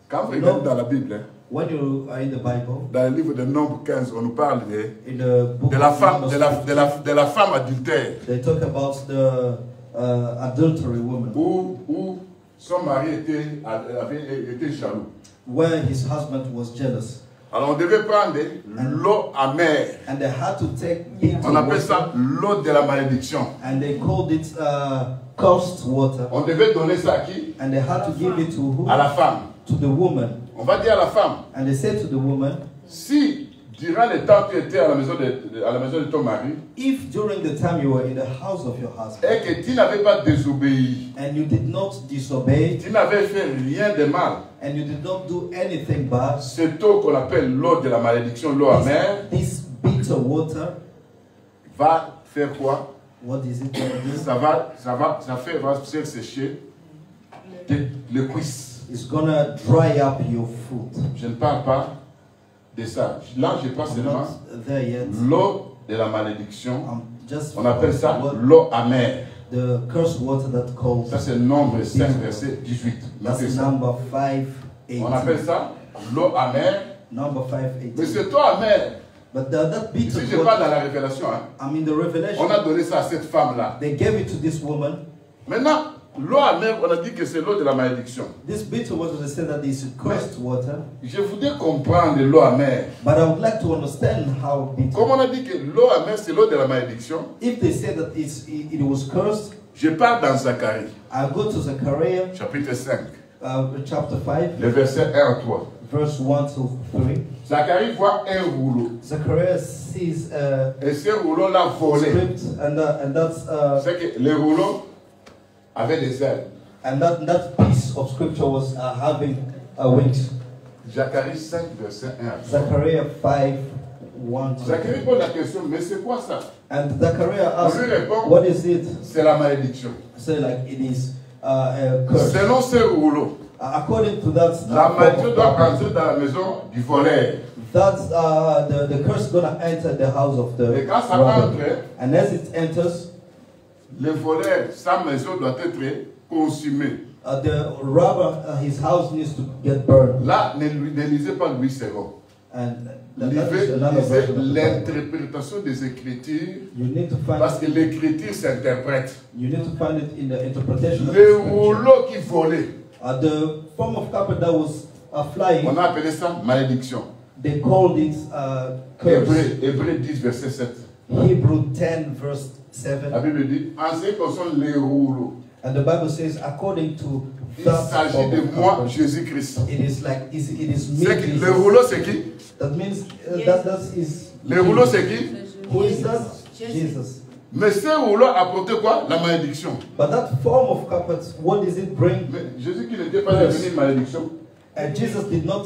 quand vous regardez dans la Bible, When you are in the Bible, dans le livre de Nombre 15, on nous parle in the book de la of femme, Numbers, de la femme adultère, they talk about the adultery woman, où son mari avait été jaloux. where his husband was jealous. Alors on devait prendre l'eau amère. And they had to take bitter On appelle water, ça l'eau de la malédiction. and they called it cursed water. On devait donner ça à qui? And they had to give it to who? À la femme. To the woman. On va dire à la femme, And they said to the woman, si durant le temps tu étais à la maison de ton mari, if during the time you were in the house of your husband, et que tu n'avais pas désobéi, and you did not disobey, tu n'avais fait rien de mal, and you did not do anything bad, cette eau qu'on appelle l'eau de la malédiction, l'eau amère, this bitter water, va faire quoi? what is it going to do? Ça va faire sécher les cuisses. It's gonna dry up your food. Je ne parle pas de ça. Là, je parle I'm seulement not there yet. l'eau de la malédiction. I'm just On appelle ça what- l'eau amère. the cursed water that calls. Ça, c'est Nombre 5, verset 18. That's Notez ça. number 5, On appelle ça l'eau amère. Number 5, Mais 18. cette eau amère, But that bitter si je parle dans water, la révélation, hein, I'm in the Revelation. on a donné ça à cette femme-là. They gave it to this woman. Maintenant, l'eau amère, on a dit que c'est l'eau de la malédiction. This bitter water, they said that is cursed water. Je voudrais comprendre l'eau amère. But I would like to understand how bitter. Comme on a dit que l'eau amère, c'est l'eau de la malédiction, If they say that it was cursed, je pars dans Zacharie, I go to Zechariah chapitre 5, chapter 5, les versets 1 à 3. verse 1 to 3. Zacharie voit un rouleau. Zechariah sees a Et ce rouleau l'a volé. script, and that's C'est que le rouleau avait des ailes. and that piece of scripture was having wings. Zacharie 5, verset 1 à 3. Zechariah 5, 1 to Zacharie 3. pose la question, mais c'est quoi ça? And Zechariah On asked, lui répond, what is it? c'est la malédiction. Say like it is a curse. Selon ce rouleau, According to that, la malédiction doit entrer dans la maison du voleur. that's the curse is gonna enter the house of the Et quand ça robber. entre, And as it enters, le voleur, sa maison doit être consumée. the robber, his house needs to get burned. Là, ne lisez pas Louis II. And that is another Lisez version of the Bible. l'interprétation des Écritures, You need to find parce que l'Écriture s'interprète. you need to find it in the interpretation of the Le scripture. rouleau qui volait, The form of carpet that was flying, on a appelé ça malédiction. they called it curse. Hébreux 10, verset 7. Hebrew 10 verse La 7. Bible dit, en ce qui concerne les rouleaux, And the Bible says, according to il that s'agit form de of moi, carpet, Jésus-Christ. it is like it is me. C'est qui? Jesus. Le rouleau, c'est qui? That means that is Le rouleau, c'est qui? who is that? Jesus. Mais ce rouleau apportait quoi? La malédiction. But that form of carpet, what does it bring? Mais Jésus qui n'était pas devenu une malédiction. And Jesus did not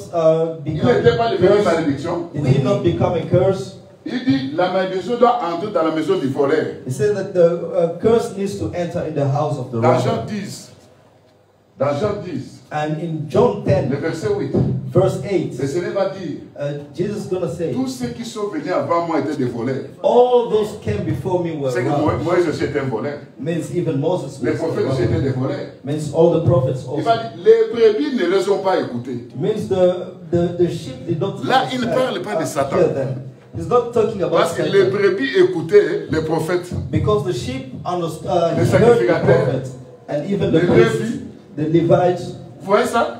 Il become n'était pas devenu une curse. malédiction. Did he not become a curse? Il dit, la malédiction doit entrer dans la maison du voleur. He said that the curse needs to enter in the house of the Dans Jean robber. 10, dans Jean 10, And in John le 10, verset 8, verse 8, le Seigneur va dire, Jesus is going to say, tous ceux qui sont venus avant moi étaient des voleurs. all those came before me were C'est que robbers. Moïse aussi était un voleur. Means even Moses Les was a prophètes aussi étaient robber. des voleurs. Means all the prophets Il va also. dire, les brebis ne les ont pas écoutés. Means the sheep did not Là, il ne parle pas de Satan. hear them. He's not talking about Parce que les Satan. brebis écoutaient les prophètes. Because the sheep understood, Les heard the sacrificateurs. prophet, and even the Les priests, Lévites. the Levites. Vous voyez ça?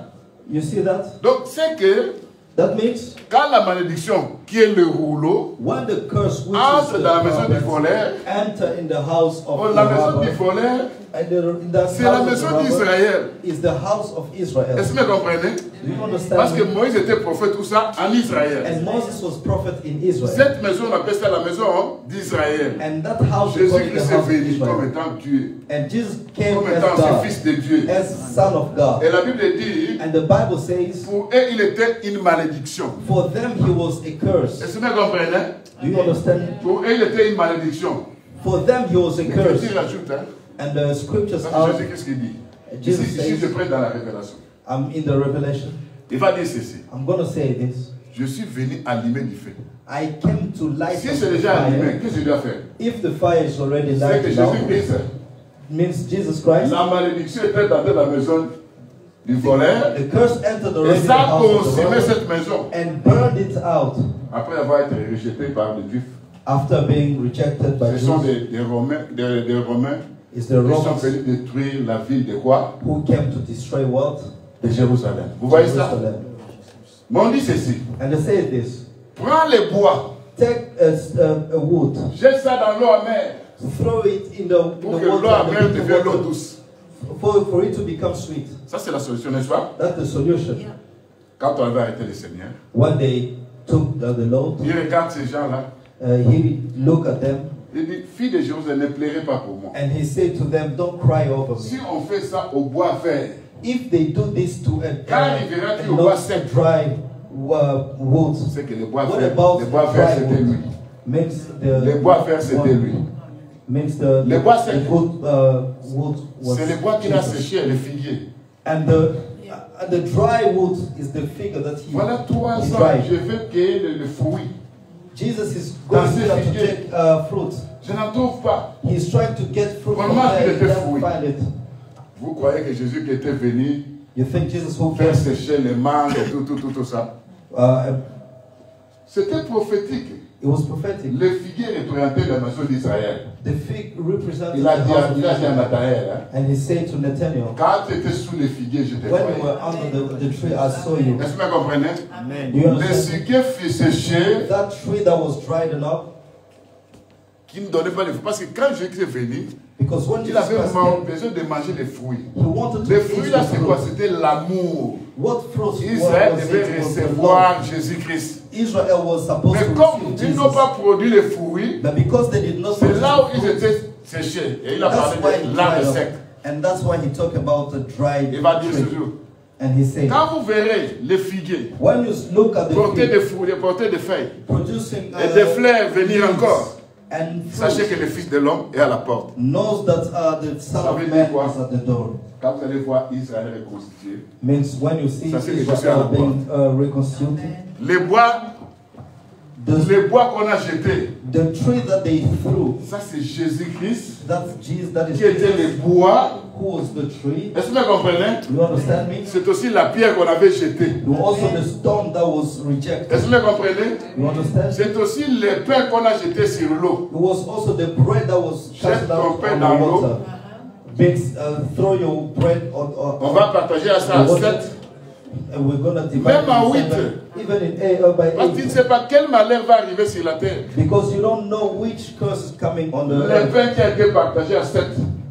You see that? Donc, c'est que That means quand la malédiction, qui est le rouleau, when the curse, which entre is dans la maison du the voleur, enter in the house of the la maison du robber, voleur, and in that c'est la house of maison the robber d'Israël. is the house of Israel. Est-ce que vous comprenez? Do you understand? Parce que Moïse était prophète, tout ça, en Israël. And Moses was prophet in Israel. Cette maison, on appelle ça la maison d'Israël. And that house is called the Jésus-Christ est house of venu comme Israel. étant Dieu, And Jesus came comme as étant ce God, fils de Dieu. as Son of God. Et la Bible dit, And the Bible says, pour eux, il était une malédiction. for them he was a curse. Est-ce que vous comprenez? Do you understand? Pour eux, il était une malédiction. For them he was a curse. L'Écriture ajoute, hein? And the scriptures Ça, are, c'est Jésus-Christ qui dit. Jesus Ici, je says, prends dans la révélation. I'm in the Revelation. Il va dire ceci. I'm going to say this. Je suis venu allumer du feu. I came to light Si up c'est the déjà allumé, fire. qu'est-ce que je dois faire? If the fire is already C'est que lighted up, Jésus-Christ, means Jesus Christ, la malédiction était dans la maison du voleur. The curse entered Et already the ça a house of the consumé robber cette maison. and burned it out Après avoir été rejeté par les Juifs. after being rejected by Ce sont Jews. des Romains, des Romains It's the qui sont Romans venus détruire la ville de quoi? who came to destroy what? De Jérusalem. Vous voyez ça? Jerusalem. Mais on dit ceci. And they say this. Prends les bois. Take a wood, Jette ça dans l'eau amère. throw it in the Pour que l'eau water, amère the devienne l'eau water douce. for it to become sweet. Ça, c'est la solution, n'est-ce pas? That's the solution. Quand on avait arrêté le Seigneur, When they took the load, il regarde ces gens-là. he looked at them Il dit, fille de Jérusalem, ne pleurez pas pour moi. and he said to them, "Don't cry over Si me. on fait ça au bois vert, If they do this to Quand arrivera-t-il au not bois sec? dry wood, c'est que les bois what verts, about les bois verts, dry c'était lui. wood? Makes the Les bois verts, c'était lui. Makes the Les bois secs. good wood was C'est les bois qu'il a Jesus. séché, les figuiers. And the dry wood is the figure that he Voilà 3 he ans, dried. je veux cueillir le fruit. Jesus is Dans going ces to figuiers. take fruit. Je n'en trouve pas. He's trying to get fruit from Comment there. il He était doesn't fouillé? find it. Vous croyez que Jésus qui était venu You think Jesus will faire face sécher les mangues et tout ça? C'était prophétique. it was prophetic. Le figuier représentait la nation d'Israël. The fig represented Il the a dit house of à Israel. Nathanaël, hein, And he said to Nathanael, quand tu étais sous les figuiers, je te when you voyais. were under the tree, I saw you. Est-ce que vous comprenez? Do you Le understand? figuier fut séché, That tree that was dried up, qui ne donnait pas les fruits. Parce que quand Jésus est venu, because when il Jesus avait Christ came, besoin de manger les fruits. he wanted to Les eat fruits là, the c'est quoi? fruit. C'était l'amour. What fruit Israël was devait it? Was the love. recevoir Jésus-Christ. Israel was supposed Mais to comme receive ils n'ont Jesus. pas produit les fruits, But because they did not c'est produce là où the ils fruit, étaient séchés. Et il a that's why parlé he de l'arbre dried sec. up. And that's why he talked about the dried Il va dire tree. toujours, And he said, quand vous verrez les figuiers when you look at the porter tree des fruits, porter des feuilles producing et des fleurs venir leaves encore, and sachez fruit, que le Fils de l'homme est à la porte. knows that the Son Ça of veut Man dire quoi? is at the door. Quand vous allez voir Israël reconstitué, Means when you see Ça, c'est que je suis à Israel la being reconstituted, les bois qu'on a jetés, the tree that they threw, ça c'est Jésus-Christ that's Jesus, that is qui était les Jesus, bois. who was the tree. Est-ce que vous comprenez? You understand me? C'est aussi la pierre qu'on avait jetée. You also the stone that was rejected. Est-ce que vous comprenez? You understand? C'est aussi le pain qu'on a jeté sur l'eau. It was also the bread that was Jette cast ton out pain on dans the l'eau. water. Means throw your bread On va partager à ça à the water, 7. and we're gonna divide Même en it in 8. seven, even in 8 by Parce que tu ne 8. sais pas quel malheur va arriver sur la terre. Because you don't know which curse is coming on the Le earth. pain qui a été partagé à 7.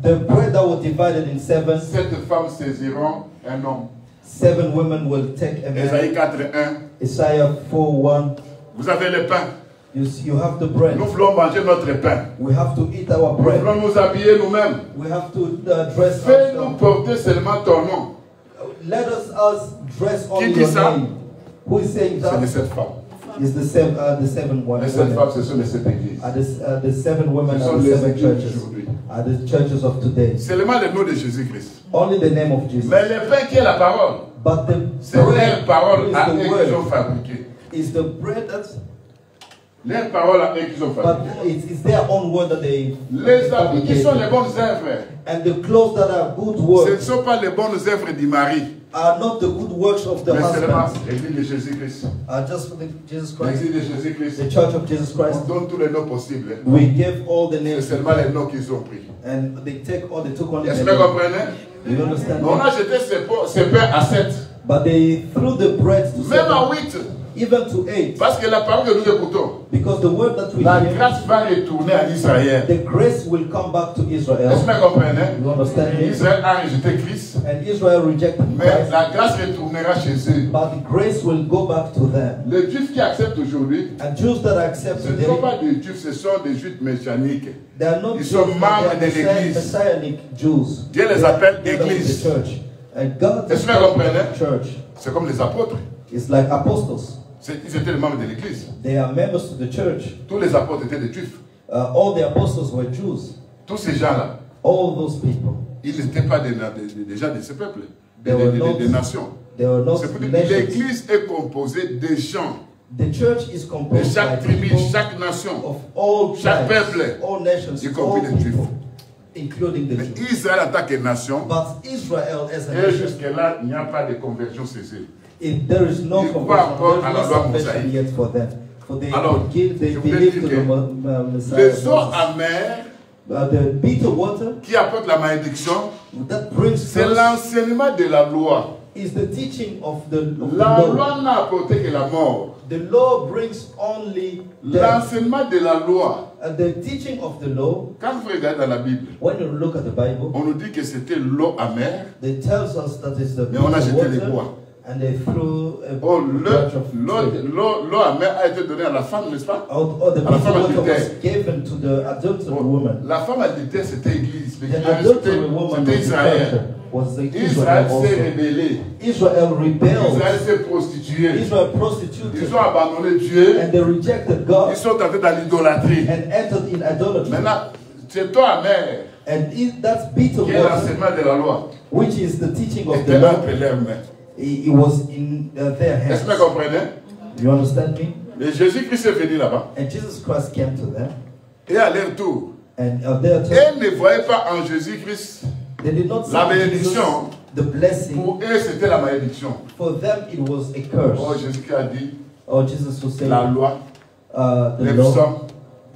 The bread that was divided in 7, 7 femmes saisiront un homme. 7 women will take a Ésaïe man. 4:1. Isaiah 4:1. Vous avez le pain. You have the bread. Nous voulons manger notre pain. We have to eat our Nous bread. voulons nous habiller nous-mêmes. We have to dress Fais-nous ourselves. porter seulement ton nom. Let us dress Qui on dit your ça? name. Who is saying C'est les that? 7 femmes. Is the seven Les 7 women. femmes, ce sont les 7 églises. Are the 7 women Ce are sont the les 7 églises churches. d'aujourd'hui. Are the churches of today. Seulement le nom de Jésus-Christ. Only the name of Jesus. Mais le pain qui est la parole, But the c'est leur bread parole is à the eux qu'ils ont word. fabriqué. Is the bread that, Leur parole à eux qu'ils ont but fabriqué. it's their own word that they Les habits qui sont les fabricated. bonnes œuvres, And the clothes that are good ce ne works sont pas les bonnes œuvres du mari, are not the good works of the mais seulement husband. l'église de Jésus-Christ. Are just for Jesus Christ. L'église de Jésus-Christ. The church of Jesus Christ. On donne tous les noms possibles. We give all the C'est names. seulement les noms qu'ils ont pris. And they took only Est-ce the que vous name. comprenez? You understand? On a jeté ces pains à 7. But they threw the bread to Même à 7, 8. even to 8. Parce que la parole que nous écoutons, Because the word that we la hear, grâce va retourner à Israël. the grace will come back to Est-ce que Israel. vous comprenez? You understand me? Israël a rejeté Christ, And Israel rejected mais Christ, la grâce retournera chez eux. but the grace will go back to them. Les Juifs qui acceptent aujourd'hui, And Jews that accept ce ne today, sont pas des Juifs, ce sont des Juifs messianiques. they are not Ils Jews, sont but membres they de are l'Église. Messianic Jews. Dieu les They are appelle together with Église. the church. And God Est-ce is que vous comprenez? church. C'est comme les apôtres. It's like apostles. Ils étaient les membres de l'Église. They are members of the church. Tous les apôtres étaient des Juifs. All the apostles were Jews. Tous ces gens-là, All those people. ils n'étaient pas des gens de ce peuple, des nations. They were not C'est pour dire que nations. l'Église est composée des gens, The church is de composed by chaque tribu, people chaque nation. of all chaque tribes, peuple, all nations, y all compris les Juifs. people, including the Mais Jews. Israël en tant que nation, But Israel as a et nation, jusque-là, il n'y a pas de conversion cessée. if there is no Ils conversion, croient encore there à is la no loi salvation mosaïque. yet for them. For they Alors, they je voulais believe dire to que the Messiah. les eaux Moses. amères The bitter water qui apportent la malédiction, that brings c'est curse l'enseignement de la loi. is the teaching of the La law. loi n'a apporté que la mort. The law brings only death. L'enseignement de la loi, The teaching of the law, quand vous regardez dans la Bible, when you look at the Bible, on nous dit que c'était l'eau amère, they tells us that it's the mais on a bitter jeté les water, bois. and they threw a Oh, branch of tree. l'eau amère a été donnée à la femme, n'est-ce pas? Or the à la bitter femme water was adultère. given to the adulterous woman. La femme adultère, c'était l'Église. The L'Église, adulterous woman c'était was the Israël. church, was the Israël Israel s'est also. rébellé. Israel rebelled. Israël s'est prostitué. Israel prostituted. Ils ont abandonné Dieu. And they rejected God Ils sont entrés dans l'idolâtrie. and entered in idolatry. Maintenant, c'est toi amère And that's bitter qui est water, l'enseignement de la loi. which is the teaching of the Était law. entre leurs mains. It was in their Est-ce hands. que vous comprenez? You understand me? Et Jésus-Christ est venu là-bas. And Jesus Christ came to them, Et à leur tour, and there too, ils ne voyaient pas en Jésus-Christ they did not see la Jesus, bénédiction. the blessing. Pour eux, c'était la malédiction. For them, it was a curse. Oh, Jésus-Christ a dit, Or Jesus was saying, la loi, the les law, psaumes,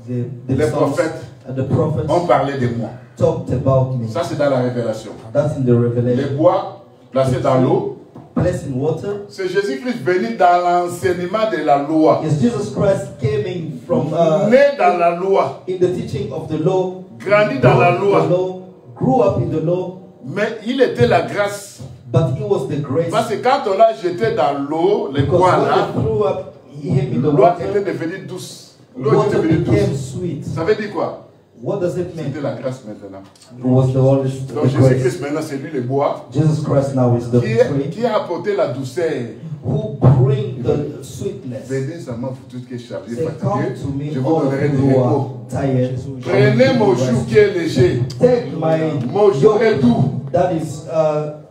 the les Psalms, prophètes and the prophets ont parlé de moi. talked about me. Ça, c'est dans la révélation. That's in the Les Revelation. bois placés dans l'eau, Blessed in water c'est Jésus-Christ venu dans l'enseignement de la loi. is Jesus Christ coming from Né dans la loi, in the teaching of the law, grandi dans la born in loi. the law, grew up in the law, Mais il était la grâce. but it was the grace. Parce que quand on l'a jeté dans l'eau, les Because bois when là, they threw up him in the l'eau water, était devenue douce. L'eau était water devenue became douce. sweet. Ça veut dire quoi? What does it mean? C'était la grâce maintenant. It was the Holy Donc the grace. Jésus-Christ maintenant, c'est lui le bois Jesus Christ now is the tree qui a apporté la douceur. who bring the sweetness. Venez seulement pour tout ce qui est chargé, Say, come fatigué. to me, Je vous all of donnerai you du who repos. are tired. Prenez mon joug qui est léger. Take my Mon joug est doux. that is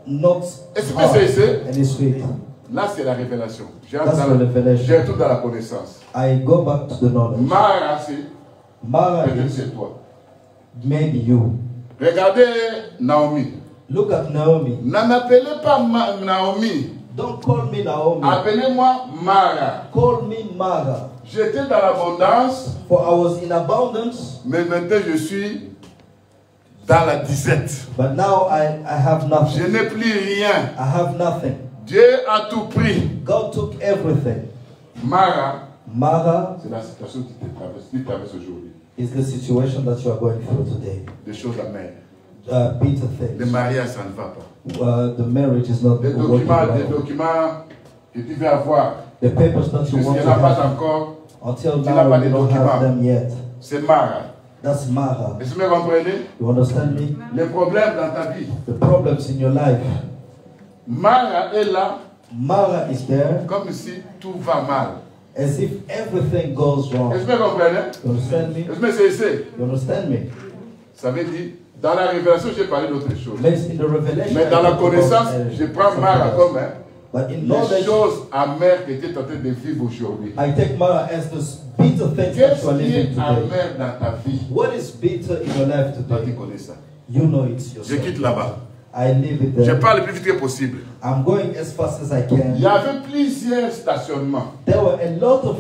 not Est-ce que hard c'est ici? and is sweet. Là, c'est la révélation. Je That's the revelation. retourne dans la connaissance. I go back to the knowledge. Mara, c'est Mara peut-être is c'est toi. maybe you. Regardez Naomi. Look at Naomi. Ne m'appelez pas Naomi. Don't call me Naomi. Appelez-moi Mara. Call me Mara. J'étais dans l'abondance, For I was in abundance, mais maintenant je suis dans la disette. but now I have Je nothing. n'ai plus rien. I have nothing. Dieu a tout pris. God took everything. Mara, Mara c'est la situation qui te traverse aujourd'hui. is the situation that you are going through today. Des choses amères. Bitter Le things. mariage, ça ne va pas. The marriage is not Des working well. documents que tu veux avoir, The papers that you want puisqu'il to n'y en a pas have, encore, until tu n'as pas now de you don't have documents. them yet. C'est Mara. That's Mara. Est-ce que vous comprenez? You understand me? Les problèmes dans ta vie. The problems in your life. Mara est là Mara is there comme si tout va mal. as if everything goes wrong. Est-ce que vous comprenez? You understand me? Est-ce que c'est ici? You understand me? Ça veut dire, dans la révélation, j'ai parlé d'autre chose. Makes in the revelation. Mais dans la I talk about, connaissance, je prends something Mara else. comme But in les knowledge, choses amères que tu es en train de vivre aujourd'hui. I take Mara as the bitter things that you are Qu'est-ce qui living est today. amer dans ta vie? What is bitter in your life Toi, tu today? connais ça. You know it Je yourself. quitte là-bas. I live it Je there. parle le plus vite que possible. I'm going as fast as I Il can. y avait plusieurs stationnements. There were a lot of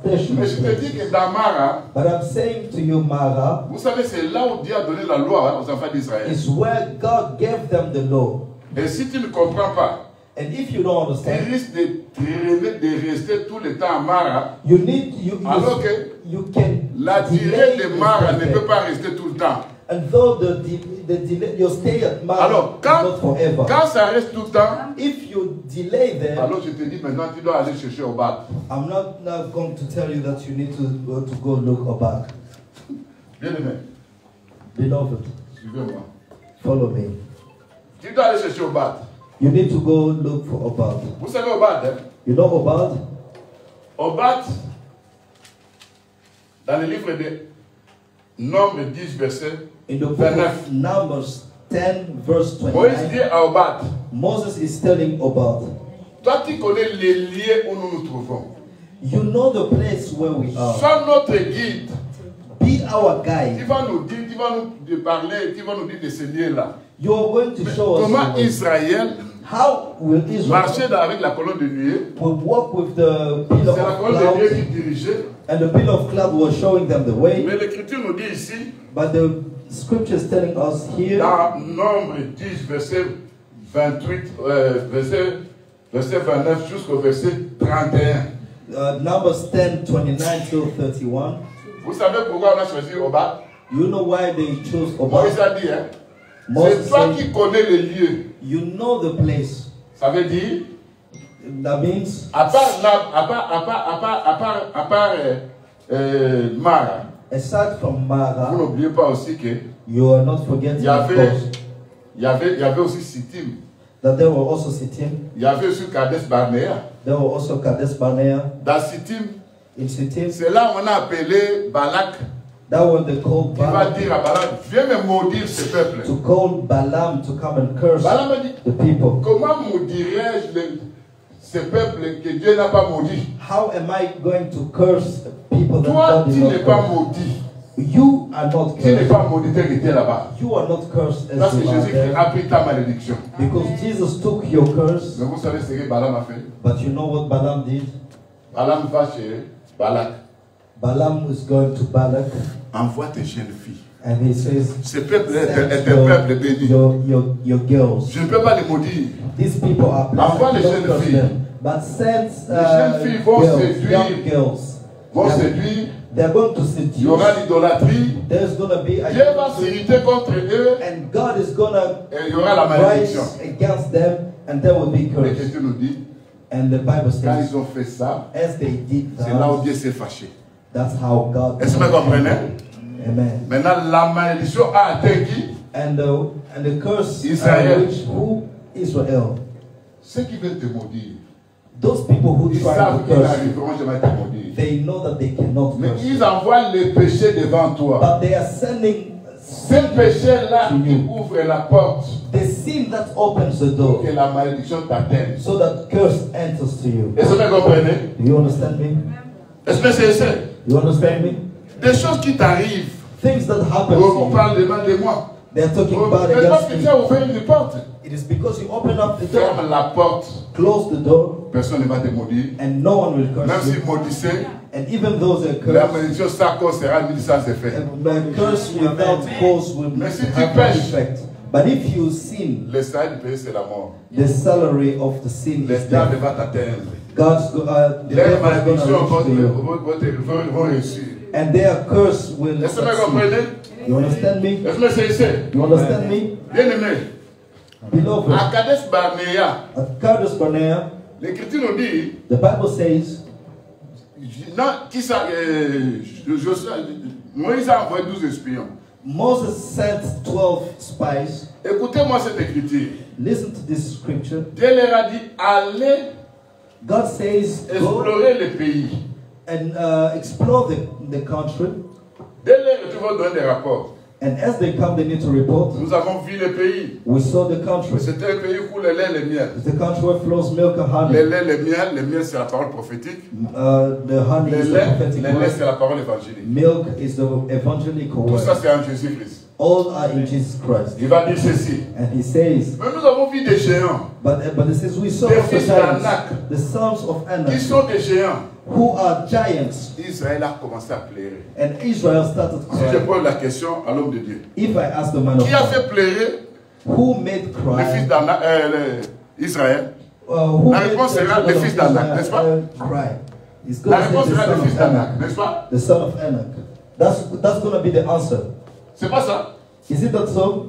stations. Mais je te dis que dans Mara, But I'm saying to you, Mara, vous savez, c'est là où Dieu a donné la loi aux enfants d'Israël. is where God gave them the law. Et si tu ne comprends pas, And if you don't tu understand, risques de rester tout le temps à Mara, you need alors que you can la delay durée de Mara ne your peut stay. pas rester tout le temps. And though the delay, your stay at Mara Alors, is not forever. quand ça reste tout le temps, If you delay there, alors je te dis maintenant, tu dois aller chercher au bas. I'm not now going to tell you that you need to go look back. Bien aimé, Beloved, suivez-moi. follow me. Tu dois aller chercher au bas. You need to go look for Obad. Vous savez au bas, hein? You know Obad? Obad, dans le livre de Nombre 10, verset In the book 29. of Numbers 10, verse Moïse 29, dit à Obad, Moses is telling Obad, toi tu connais les lieux où nous nous trouvons. you know the place where we are. Sois notre guide Be be our Tu guide. vas nous dire, tu vas nous parler, tu vas nous dire de ce lieu-là. You are going to show us Comment the way. Israël How will Israel marchait avec la colonne de nuée? will walk with the pillar C'est la of colonne de nuée cloud, qui dirigeait. and the pillar of cloud was showing them the way. Mais l'Écriture nous dit ici, But the scripture is telling us here dans Nombre 10, verset 28, verset 29 jusqu'au verset 31. Numbers 10, 29 to 31. Vous savez pourquoi on a choisi Oba? You know why they chose Moïse Obad? a dit, hein? Moses C'est toi said, qui connais les lieux. you know the place. Ça veut dire, That means, à part Mara, aside from vous Mara, n'oubliez pas aussi que you are not forgetting, il y of course, avait aussi Sittim. that there were also Sittim. Il y avait aussi Kadesh Barnea. There were also Kadesh Barnea. Dans Sittim, In Sittim, c'est là où on a appelé Balak. that was the called Qui va Balaam, dire à Balak, viens me maudire ce peuple. to call Balaam to come and curse Balaam a dit, the people. comment maudirais-je ce peuple que Dieu n'a pas maudit? How am I going to curse people that Toi, God tu did not n'es pas curse? maudit. You are not Tu n'es cursed. pas maudit tel que tu es là-bas. You are not cursed Parce as que you are Jésus there. a pris ta malédiction. Because Jesus took your curse. Mais vous savez ce que Balaam a fait? But you know what Balaam did? Balaam va chez Balak. Balaam is going to Balak Envoie tes jeunes filles. and he says, Ce peuple est send un peuple béni. your girls. Je ne peux pas les maudire. These people are blessed. Envoie les Don't jeunes curse filles. them. But send jeunes filles vont girls, séduire. young girls. Vont They're- séduire. They're going to Il y aura seduce. l'idolâtrie. There's going to be Dieu va s'irriter contre eux. and God is going to Et il y aura la malédiction. rise against them and they will be cursed. L'Écriture nous dit, And the Bible quand says, ils ont fait ça, as they did c'est là où that, Dieu s'est fâché. that's how God. Est-ce que vous comprenez? Amen. Maintenant, la malédiction a atteint qui? And the curse Israel. which who Israel. Ceux qui veulent te maudire, Those people who ils try savent to qu'ils curse, n'arriveront jamais à te maudire. they know that they cannot Mais curse. ils envoient les péchés devant toi. But they are sending Ces péchés-là qui ouvrent la porte the sin that opens the pour door que la malédiction t'atteigne. so that curse enters to you. Est-ce que vous comprenez? Do you understand me? Est-ce que c'est ça? You understand me? Des choses qui t'arrivent. Things that happen On to parle de mal de moi. you, they are talking bad Mais parce que against tu you. as ouvert une porte. It is because you open up the door, Ferme la porte. close the door, Personne ne va te maudire. and no one will Même curse si you. maudissait, And even though they la curse, malédiction Sarko sera mise sans effet. the curse without cause will Mais si tu have no pêches, effect. But if you sin, le salaire du pays, c'est la mort. the salary of the sin Les is diables death. vont t'atteindre. The Les devil is malédictions going to reach to you, vont réussir. and their curse will Est-ce que vous succeed. comprenez? You understand me? Est-ce que c'est ici? You understand me? Bien aimé. Beloved, À Kadesh Barnea, at Kadesh Barnea, l'Écriture nous dit, the Bible says, non, Moïse a envoyé 12 espions. Moses sent 12 spies. Écoutez-moi cette écriture. Listen to this scripture. Dieu leur a dit, allez God says, go explorer le pays. and explore the country. Dès leur retour, ils vont donner des rapports. And as they come, they need to report. Nous avons vu le pays. We saw the country. C'était un pays où le lait et le miel. It's the country where flows milk and honey. Le lait, le miel c'est la parole prophétique. The honey Le is the lait, prophetic le lait word. c'est la parole évangélique. Milk is the evangelical Tout ça word. c'est en Jésus-Christ. All are in Jesus Christ. Il va dire ceci. And he says, Mais nous avons vu des géants but it says, we saw Des of the fils giants, d'Anak. the sons of qui Anak, sont des géants. who are giants. Israël a commencé à pleurer. And Israel started Si je crying. pose la question à l'homme de Dieu, If I ask the man of qui a God, fait pleurer who made les fils cry? d'Anak, Israël? Who La made réponse the sera children les of fils d'Anak, Israel, n'est-ce pas? Cry. It's La going to réponse say the sera son les of fils d'Anak, Anak. n'est-ce pas? The son of Anak. That's going to be the answer. C'est pas ça. Is it not so?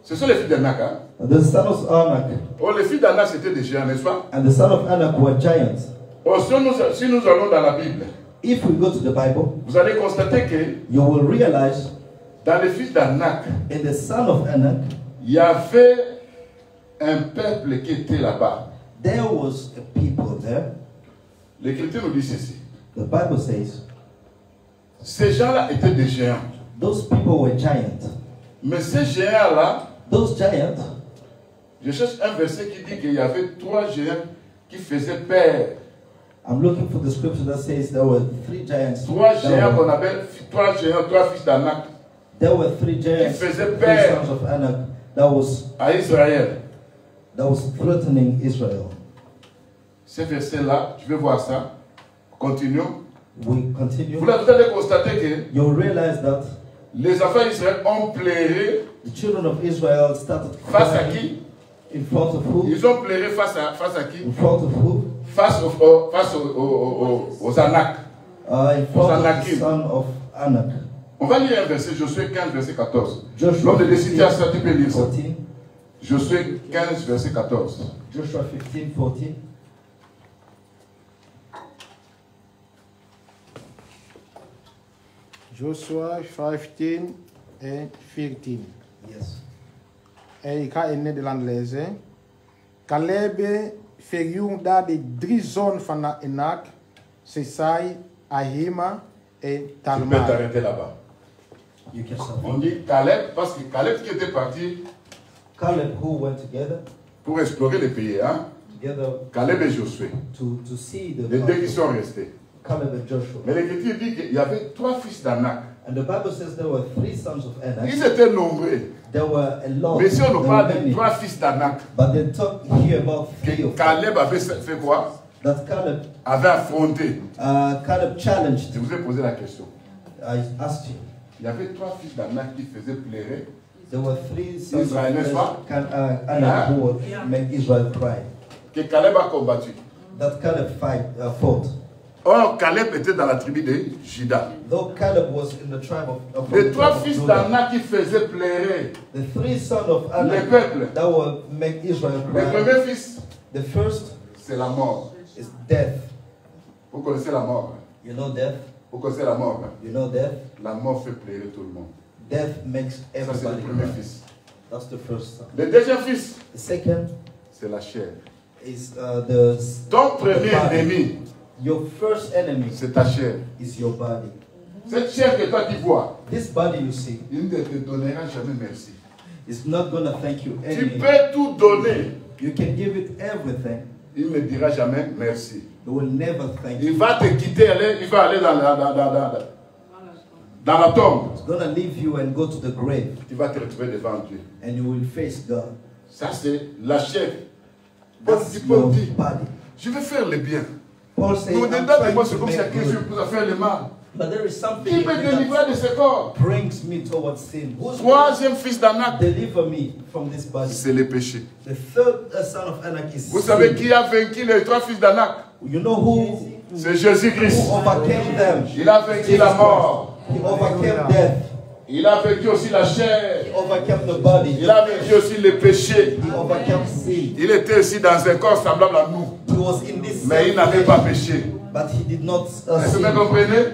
Ce sont les fils d'Anak. Hein? The son of Anak Oh, les fils d'Anak c'était des géants, n'est-ce pas? and the son of Anak were giants. Oh, si nous allons dans la Bible, If we go to the Bible, vous allez constater que you will realize dans les fils d'Anak, in the son of Anak, il y avait un peuple qui était là-bas. there was a people there. L'Écriture nous dit ceci. The Bible says Ces gens-là étaient des géants. those people were giants. Mais ces géants-là, Those giants, je cherche un verset qui dit qu'il y avait 3 géants qui faisaient peur I'm looking for the scripture that says there were 3 giants. Trois géants qu'on appelle, trois fils d'Anak There were 3 giants, Qui faisaient 3 peur. sons of Anak that was à Israël. threatening Israel. Ces versets-là, tu veux voir ça? Continuons. We continue. Vous allez constater que You'll realize that les enfants d'Israël ont pleuré the children of Israel started face à crying qui? in front of who? Ils ont pleuré face à qui? In front of who? Face aux Anak. In front of the Anakim. son of Anak. On va lire un verset, Josué 15, verset 14. Joshua L'homme de décider à ça, tu peux 15, lire ça. 14. Josué 15, verset 14. Joshua 15, 14. Joshua 15 en 14. Yes. En ik ga in Nederland lezen. Caleb verjong daar de 3 zonen van Enak, Sesai, Ahima en Tu peux Talmai. t'arrêter là-bas. You can stop. On dit Caleb parce que Caleb qui était parti Caleb, who went together pour explorer les pays, hein? together Caleb et Josué. to see the Les deux qui country. sont restés. Caleb and Joshua. Mais l'Écriture dit qu'il y avait 3 fils d'Anak. And the Bible says there were 3 sons of Anak. Ils étaient nombreux. There were a lot. Mais si on There nous were parle de many. 3 fils d'Anak, But they talk here about 3 of them. Caleb avait fait quoi? That Caleb, Avait affronté. Caleb challenged. Je vous ai posé la question. I asked you. Il y avait 3 fils d'Anak qui faisaient pleurer. There were 3 sons Israël, n'est-ce pas? of Anak who would make Israel cry. Que Caleb a combattu. That Caleb fought. Or, Caleb était dans la tribu de Juda. Though Caleb was in the tribe of Les the 3 tribe of fils Judah, d'Anak qui faisaient pleurer. the 3 sons of Le Anak peuple. that will make Israel Le cry. premier fils, The first c'est la mort. is death. Vous connaissez la mort. Hein? You know death? Vous connaissez la mort. Hein? You know death? La mort fait pleurer tout le monde. Death makes Ça, c'est le everybody premier cry. fils. That's the first son. Le deuxième fils, The second c'est la chair. is Ton premier ennemi, your first enemy c'est ta chair. is your body. Cette chair que toi tu vois, This body you see il ne te donnera jamais merci. is not gonna thank you Tu anymore. peux tout donner, You can give it everything. il ne dira jamais merci. It will never thank Il you. va te quitter, il va aller dans la tombe. It's gonna leave you and go to the grave, Tu vas te retrouver devant Dieu. and you will face God. Ça, c'est la chair. Paul That's dit, your dit, body. je vais faire le bien. Paul says, Mais I'm au-dedans de trying moi, to c'est comme si make quelqu'un good. pour faire le mal. But there is something Qui in me me délivrer that de ce corps? brings me towards sin. Who's going Troisième fils d'Anak, to deliver me from this body? c'est le péché. The third son of Anak is Vous savez sin. qui a vaincu les 3 fils d'Anak? You know who C'est Jésus-Christ. overcame them? Il a vaincu la mort. He overcame death. Il a vaincu aussi la chair. He overcame the body. Il a vaincu aussi le péché. He overcame sin. Il était aussi dans un corps semblable à nous. He was in this Mais il same n'avait pas flesh, péché. but he did not Est-ce que sin. vous comprenez?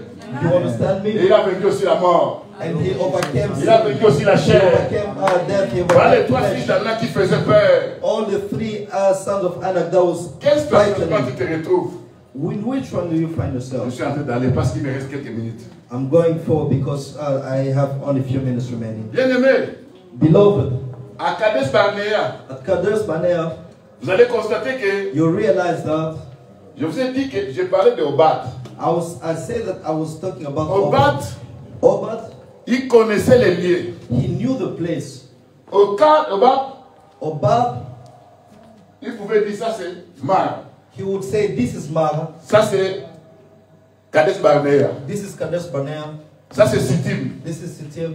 You understand Et me? il a vaincu aussi la mort. And he overcame Il a sin. vaincu aussi la He chair. overcame death. He Voilà les overcame 3 fils flesh. d'Anak qui faisaient peur. All the 3 sons of Anak that was Quelle situation toi tu frightening. te retrouves? In which one do you find Je yourself? suis en train d'aller parce qu'il me reste quelques minutes. I'm going for because I have only a few minutes remaining. Bien aimé, Beloved, à Kadesh Barnea, at Kadesh Barnea, vous allez constater que you realize that je vous ai dit que j'ai parlé de Obad. I said that I was talking about Obad, Obad, il connaissait les lieux. he knew the place. Obad, Obad, il pouvait dire ça c'est Mar. he would say, this is Mara, Ça c'est Kadesh Barnea. this is Kadesh Barnea, Ça c'est Sittim. this is Sittim,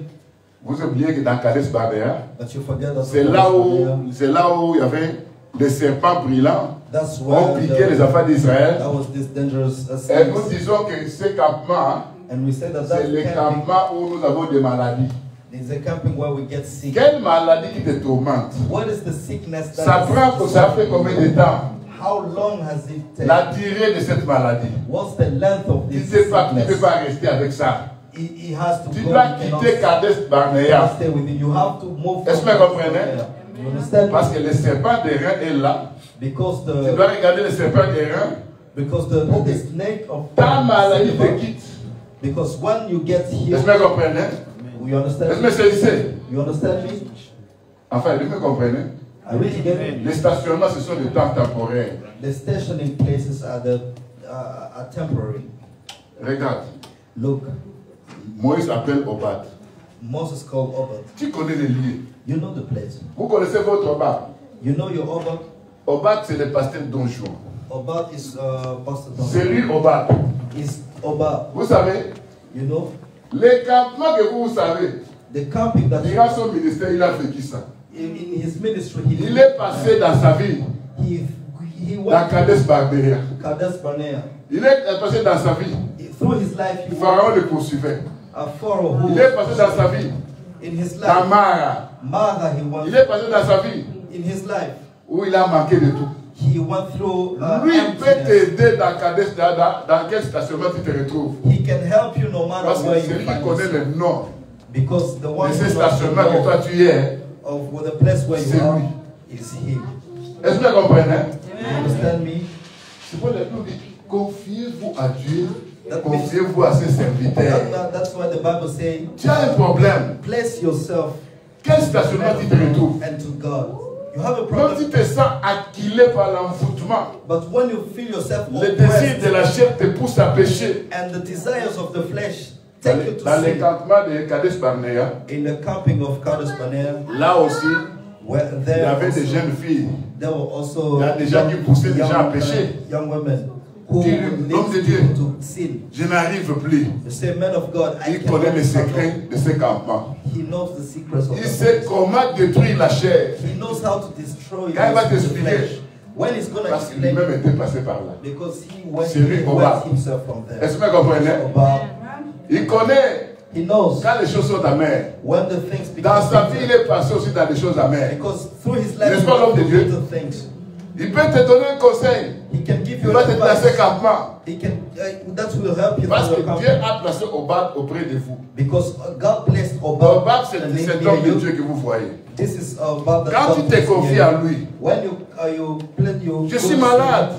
Vous oubliez que dans Kadesh Barnea, but you forget that c'est là où il y avait des serpents brillants. that's On where piquait les enfants d'Israël. that was this dangerous Et nous snakes. disons que ce campement, And we said that c'est le that camping campement où nous avons des maladies. is a camping where we get sick. Quelle maladie qui te tourmente? What is the sickness that Ça prend, ça fait combien de temps? how long has it La taken? durée de cette maladie. What's the length of Tu this ne peux pas sickness? rester avec ça. He has to Tu go. dois He cannot quitter Kadesh Barnea. stay with you. You have to move. Est-ce que from vous comprenez? there. You understand? Parce que le serpent des reins est là. Because Tu dois regarder le serpent des reins. the snake of Ta maladie te quitte. because when you get Est-ce healed, que vous comprenez? you understand? Est-ce que vous saisissez? You understand me? Enfin, est-ce que vous comprenez? I really get it. Les stationnements, ce sont des temps temporaires. The stationing places are the are temporary. Regarde. Look, Moïse appelle Obad. Moses called Obad. Tu connais les lieux. You know the place. Vous connaissez votre Obad. You know your Obad? Obad, c'est le pasteur Don Juan. Obad is Pastor Don. C'est lui Obad. Is Obad. Vous savez, You know? les campements que vous savez, The camping that durant son ministère, il a vécu ça. in his ministry, Il est passé dans sa vie, he dans went Kadesh Barnea. to Kadesh Barnea. Il est passé dans sa vie. Through his life, he Pharaon le poursuivait. a Pharaoh who Il est passé dans sa vie, in his dans life, Mara. Mara he went Il est passé dans sa vie, in his life. où il a manqué de tout. He went through Lui, il peut emptiness. t'aider dans Kadesh, dans quel stationnement tu te retrouves. He can help you no matter Parce que where c'est you lui qui find connaît yourself. le nom Because the one de who ce knows stationnement que toi the tu es. of the place where C'est you are lui. is him. Est-ce que vous comprenez? You understand me? C'est pour les plus dire, confiez-vous à Dieu, That confiez-vous à ses serviteurs. That's why the Bible says, Tu as un problème. place yourself Quel stationnement tu te retrouves? and to God. You have a Quand tu problem, te sens acquilé par l'envoûtement, but when you feel yourself le désir de oppressed la chair te pousse à pécher. and the desires of the flesh Dans take you to les sin. campements de Kadesh Barnea, In the camping of Kadesh Barnea, là aussi, where il y there avait des also, jeunes filles. there were also Il y a des gens qui poussaient des gens à pécher. young women who Qui- lead l'homme de Dieu. people to sin. Je n'arrive plus. You say, man of God, I Il connaît cannot les handle." secrets de ces campements. He knows the secrets of Il the sait flesh. comment détruire la chair. He knows how to destroy Quand il va the t'expliquer, flesh. When he's going to parce qu'il explain, lui-même était passé par là. because he went, C'est lui, he Obad. went himself from there. Est-ce que vous comprenez? Obad, Il connaît he knows quand les choses sont amères. when the things Dans become sa vie, il bitter. est passé aussi dans des choses amères. Because through his life, N'est-ce he pas l'homme went de through Dieu? bitter things. Il peut te donner un conseil. He can give Il you va te placer advice. campement. He can, that will help you Parce through que your Dieu company. a placé Obad auprès de vous. Because God placed Obad. Obad, c'est and cet near homme de you. Dieu que vous voyez. This is Obad that Quand God tu te placed confies near à you. lui, When you je suis malade.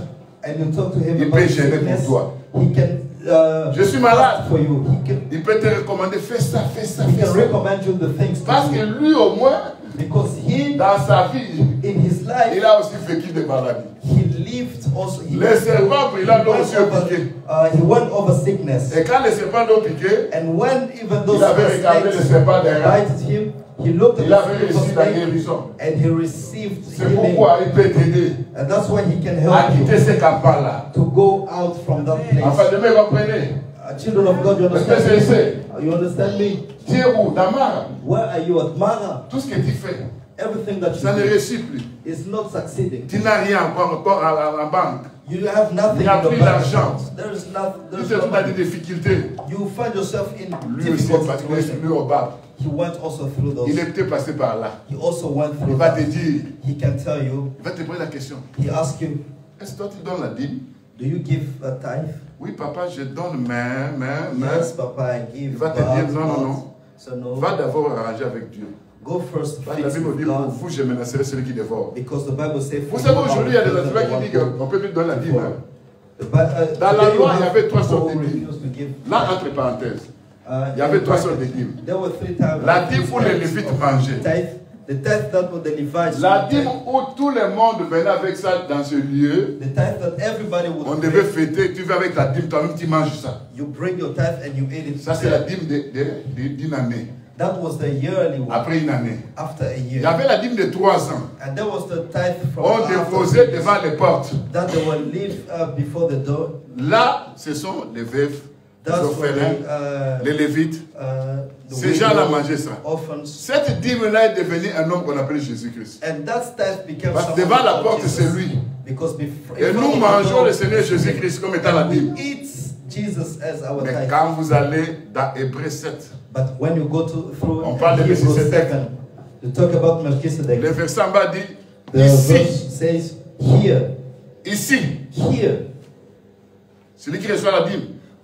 and you talk to him Il about peut gêner sickness, pour toi. he can Je suis malade. ask for you. Il peut te recommander, fais ça, fais ça, He fais can ça. recommend you the things to Parce que do. lui, au moins, Because he, dans sa vie, in his life, il a aussi vécu des maladies. he lived also. He Les serpents brillants l'ont went aussi over, piqué. he went over sickness. Et quand les serpents l'ont piqué, And when even those il avait regardé les serpents derrière. bited him, he looked at Il avait the réussi la snake guérison. and he received C'est healing. pourquoi il peut t'aider And that's why he can à help quitter you ces campements-là. to go out from that place. Enfin, demain, comprenez. Children of God, you Est-ce que understand c'est me? You understand me? Tu es où? Dans Mara. Where are you at Mara? Tout ce que tu fais, Everything that ça ne you do réussit plus. is not succeeding. Tu n'as rien en banque. You have nothing Il n'y a in the plus bank. d'argent. There is not. Tu There's te no trouves dans des money. difficultés. You find yourself in Lui aussi, difficult parce qu'il est situations. venu au bas. He went also through those. Il était passé par là. He also went Il through va that. te dire, He can tell you. il va te poser la question. He asks you, Est-ce que toi tu donnes la dîme? do you give a tithe? Oui, papa, je donne, mais. Yes, Papa, I give. Il va te but dire non, non, not. non. So no. Va d'abord arranger avec Dieu. Go first La fix Bible with dit, pour God. vous, je menacerai celui qui dévore. Because the Bible says. Vous savez, aujourd'hui, il y a des enseignants qui disent qu'on ne peut plus donner la dîme. Hein. Dans la loi, il y avait 3 sortes de dîmes. Là, entre parenthèses, il y avait 3 sortes de dîmes. La dîme où les Lévites mangeaient. The tithe that the Levites. La dîme où tout le monde venait avec ça dans ce lieu. The tithe that everybody would. On devait fêter. Tu vas avec ta dîme, toi-même tu manges ça. You bring your tithe and you eat it. Ça, c'est la dîme d'une année. That was the yearly one. Après une année. After a year. Il y avait la dîme de 3 ans. And there was the tithe from. On déposait devant les portes. That they will leave before the door. Là, ce sont les veufs, les That's orphelins, les Lévites. Ces gens-là mangeaient ça. Orphans. Cette dîme-là est devenue un homme qu'on appelle Jésus-Christ. And that tithe became. Parce que devant la porte, c'est lui. Because before. Et nous mangeons le Seigneur Jésus-Christ comme étant la dîme. Eat Jesus as our Mais tithe. quand vous allez dans Hébreux 7, But when you go through on parle de Hebrews Melchizedek. 7, you talk about Melchizedek. le verset en bas dit, The verse ici, says, here, ici, celui qui reçoit la dîme,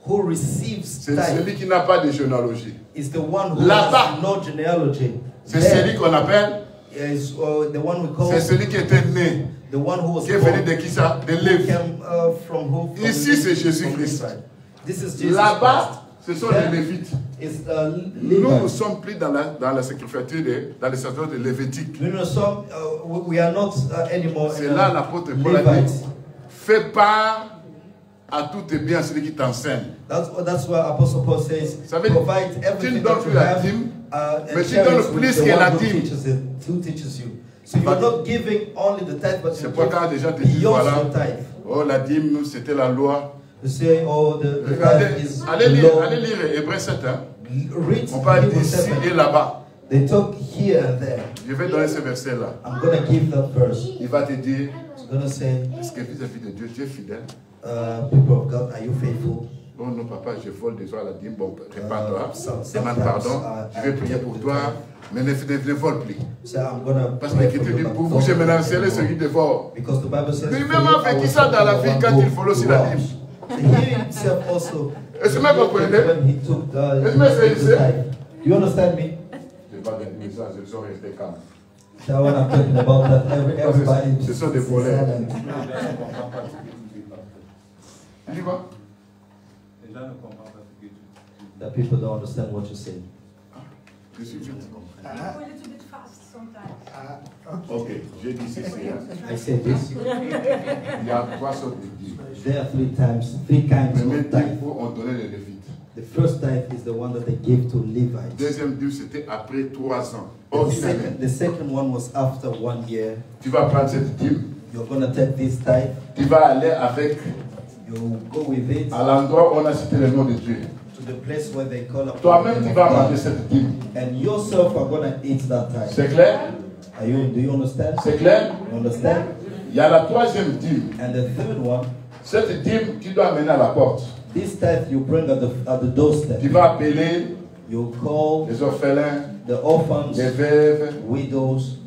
who receives c'est tithe celui qui n'a pas de généalogie. is the one who Là-bas. has no genealogy. C'est There celui qu'on appelle, is the one we call c'est celui qui était né, the one who was qui est venu born, de qui ça? De who Lévi. came from who? From Ici, Levi, c'est from Jésus-Christ. Levi. This is Jesus Là-bas, ce sont There les Lévites. Christ. It's Nous ne Levi. sommes plus dans la sacrificature, dans les sacerdotes lévitiques. We are not anymore C'est là l'apôtre Paul a dit, Levites. fais part à tout tes biens celui qui t'enseigne. That's what Apostle Paul says. Ça veut dire, Provide tu ne everything donnes that plus you la have, dîme, and mais tu share donnes it with plus the que la one dîme. who teaches you. So you're not giving only the tithe, but C'est you pourquoi quand des gens te disent, beyond voilà, the tithe. oh la dîme, c'était la loi. You say, oh, the Regardez, tithe is allez the lire, law. allez lire Hébreux 7. Hein. Read On parle Hebrews d'ici 7. et là-bas. They talk here and there. Je vais donner ce verset-là. I'm going to give that verse. Il va te dire, It's going to say, est-ce que fils et fille de Dieu, tu es fidèle? people of God, are you faithful? Oh non, papa, je vole des fois à la dîme. Bon, répare-toi. Sometimes, Demande pardon. Je vais prier pour toi. Mais ne vole plus. So I'm going to Parce que l'Écriture dit, pour vous, j'ai menacé celui de fort. Because the Bible says, Lui-même a vécu ça dans la vie quand il follow sur la dîme. So he himself also, Est-ce que vous comprenez? when he took Est-ce que c'est the ici? tithe. You understand me? Je ne vais pas dire ça, je suis resté calme. That's what I'm talking about. That everybody Ce sont des is voleurs. silent. Tu dis quoi? That people don't understand what you say. Je suis vite. You go a little bit fast sometimes. Ok, j'ai dit ceci. I say this. Il y a 3 sortes de dîmes. There are three kinds Le premier of dîme, tithe. on donnait les Lévites. The first tithe is the one that they give to Levites. Deuxième dîme, c'était après 3 ans. The Ordinaire. second one was after 1 year. Tu vas prendre cette dîme, You're going to take this tithe. tu vas aller avec You go with it à l'endroit où on a cité le nom de Dieu. to the place where they call upon Toi-même, the tu name vas of manger God. cette dîme. And yourself are going to eat that tithe. C'est clair? Do you understand? C'est clair? You understand? Il y a la troisième dîme. And the third one, Cette dîme, tu dois amener à la porte. this tithe you bring at the doorstep. Tu vas appeler You call les orphelins, the orphans, les veuves. widows,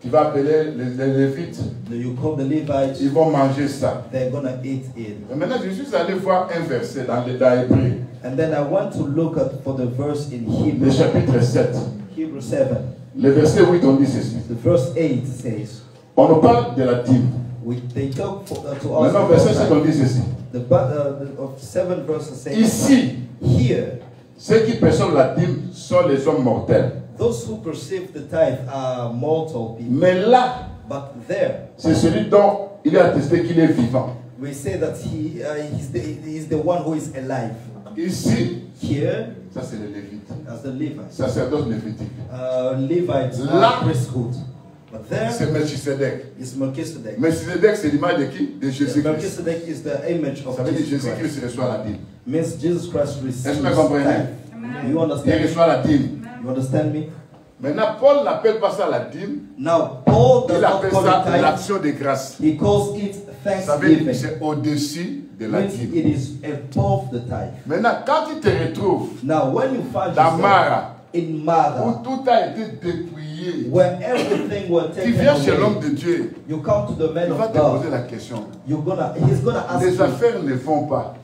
Tu vas appeler les Lévites. you call the Levites. Ils vont manger ça. They're going to eat it. Et maintenant, je suis allé voir un verset dans Hébreux, And then I want to look at for the verse in le Hebrews, chapitre 7. Hebrews 7. Le verset 8, on dit ceci. The verse 8 says, On nous parle de la dîme. they talk to us Maintenant, about verset 7, that. on dit ceci. Of 7 verses say, Ici, here, ceux qui perçoivent la dîme sont les hommes mortels. those who perceive the tithe are mortal people. Mais là, But there, c'est celui dont il est attesté qu'il est vivant. we say that he's the one who is alive. Ici, Here, ça c'est les Lévites. as the Levites. Sacerdoce lévitique. Levites Là, are priesthood. But there c'est Melchisedec. is Melchizedek. Melchisedec, c'est l'image de qui? De Jésus-Christ. Melchizedek is the image of Ça veut dire Jesus Christ. Jésus-Christ reçoit la dîme. Means Jesus Christ receives Est-ce que vous comprenez? tithe. You Il understand? reçoit la dîme. You understand me? Maintenant, Paul n'appelle pas ça la dîme. Now, Paul does Il not appelle call ça it tithe. l'action de grâce. He calls it Ça veut dire que thanksgiving. c'est au-dessus de la Means dîme. it is above the tithe. Maintenant, quand tu te retrouves Now, when you find dans yourself Mara, in où Mara, tout a été dépouillé, where everything was tu taken viens chez l'homme away, de Dieu, you come to the man il va of te poser God. la question. He's gonna ask Les you. affaires ne vont pas.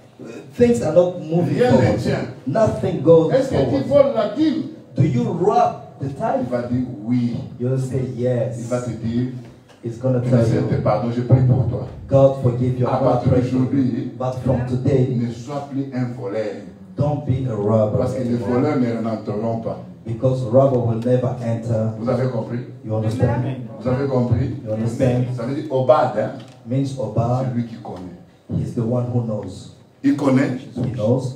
Things are not moving Rien ne forward. tient. Nothing goes Est-ce que tu forward. voles la dîme? Do you rob the Il tithe? va dire oui. You'll say Il yes. va te dire, He's gonna je tell te you, pardon, je prie pour toi. God forgive you. À I'm not partir praying. d'aujourd'hui, But from today, ne sois plus un voleur. don't be a robber Parce que les anymore. voleurs ne rentreront pas. Because robber will never enter. Vous avez compris? You understand? Vous avez compris? You understand? Ça veut dire Obad, hein? Means C'est Obad. lui qui connaît. He's the one who knows. Il connaît. He knows.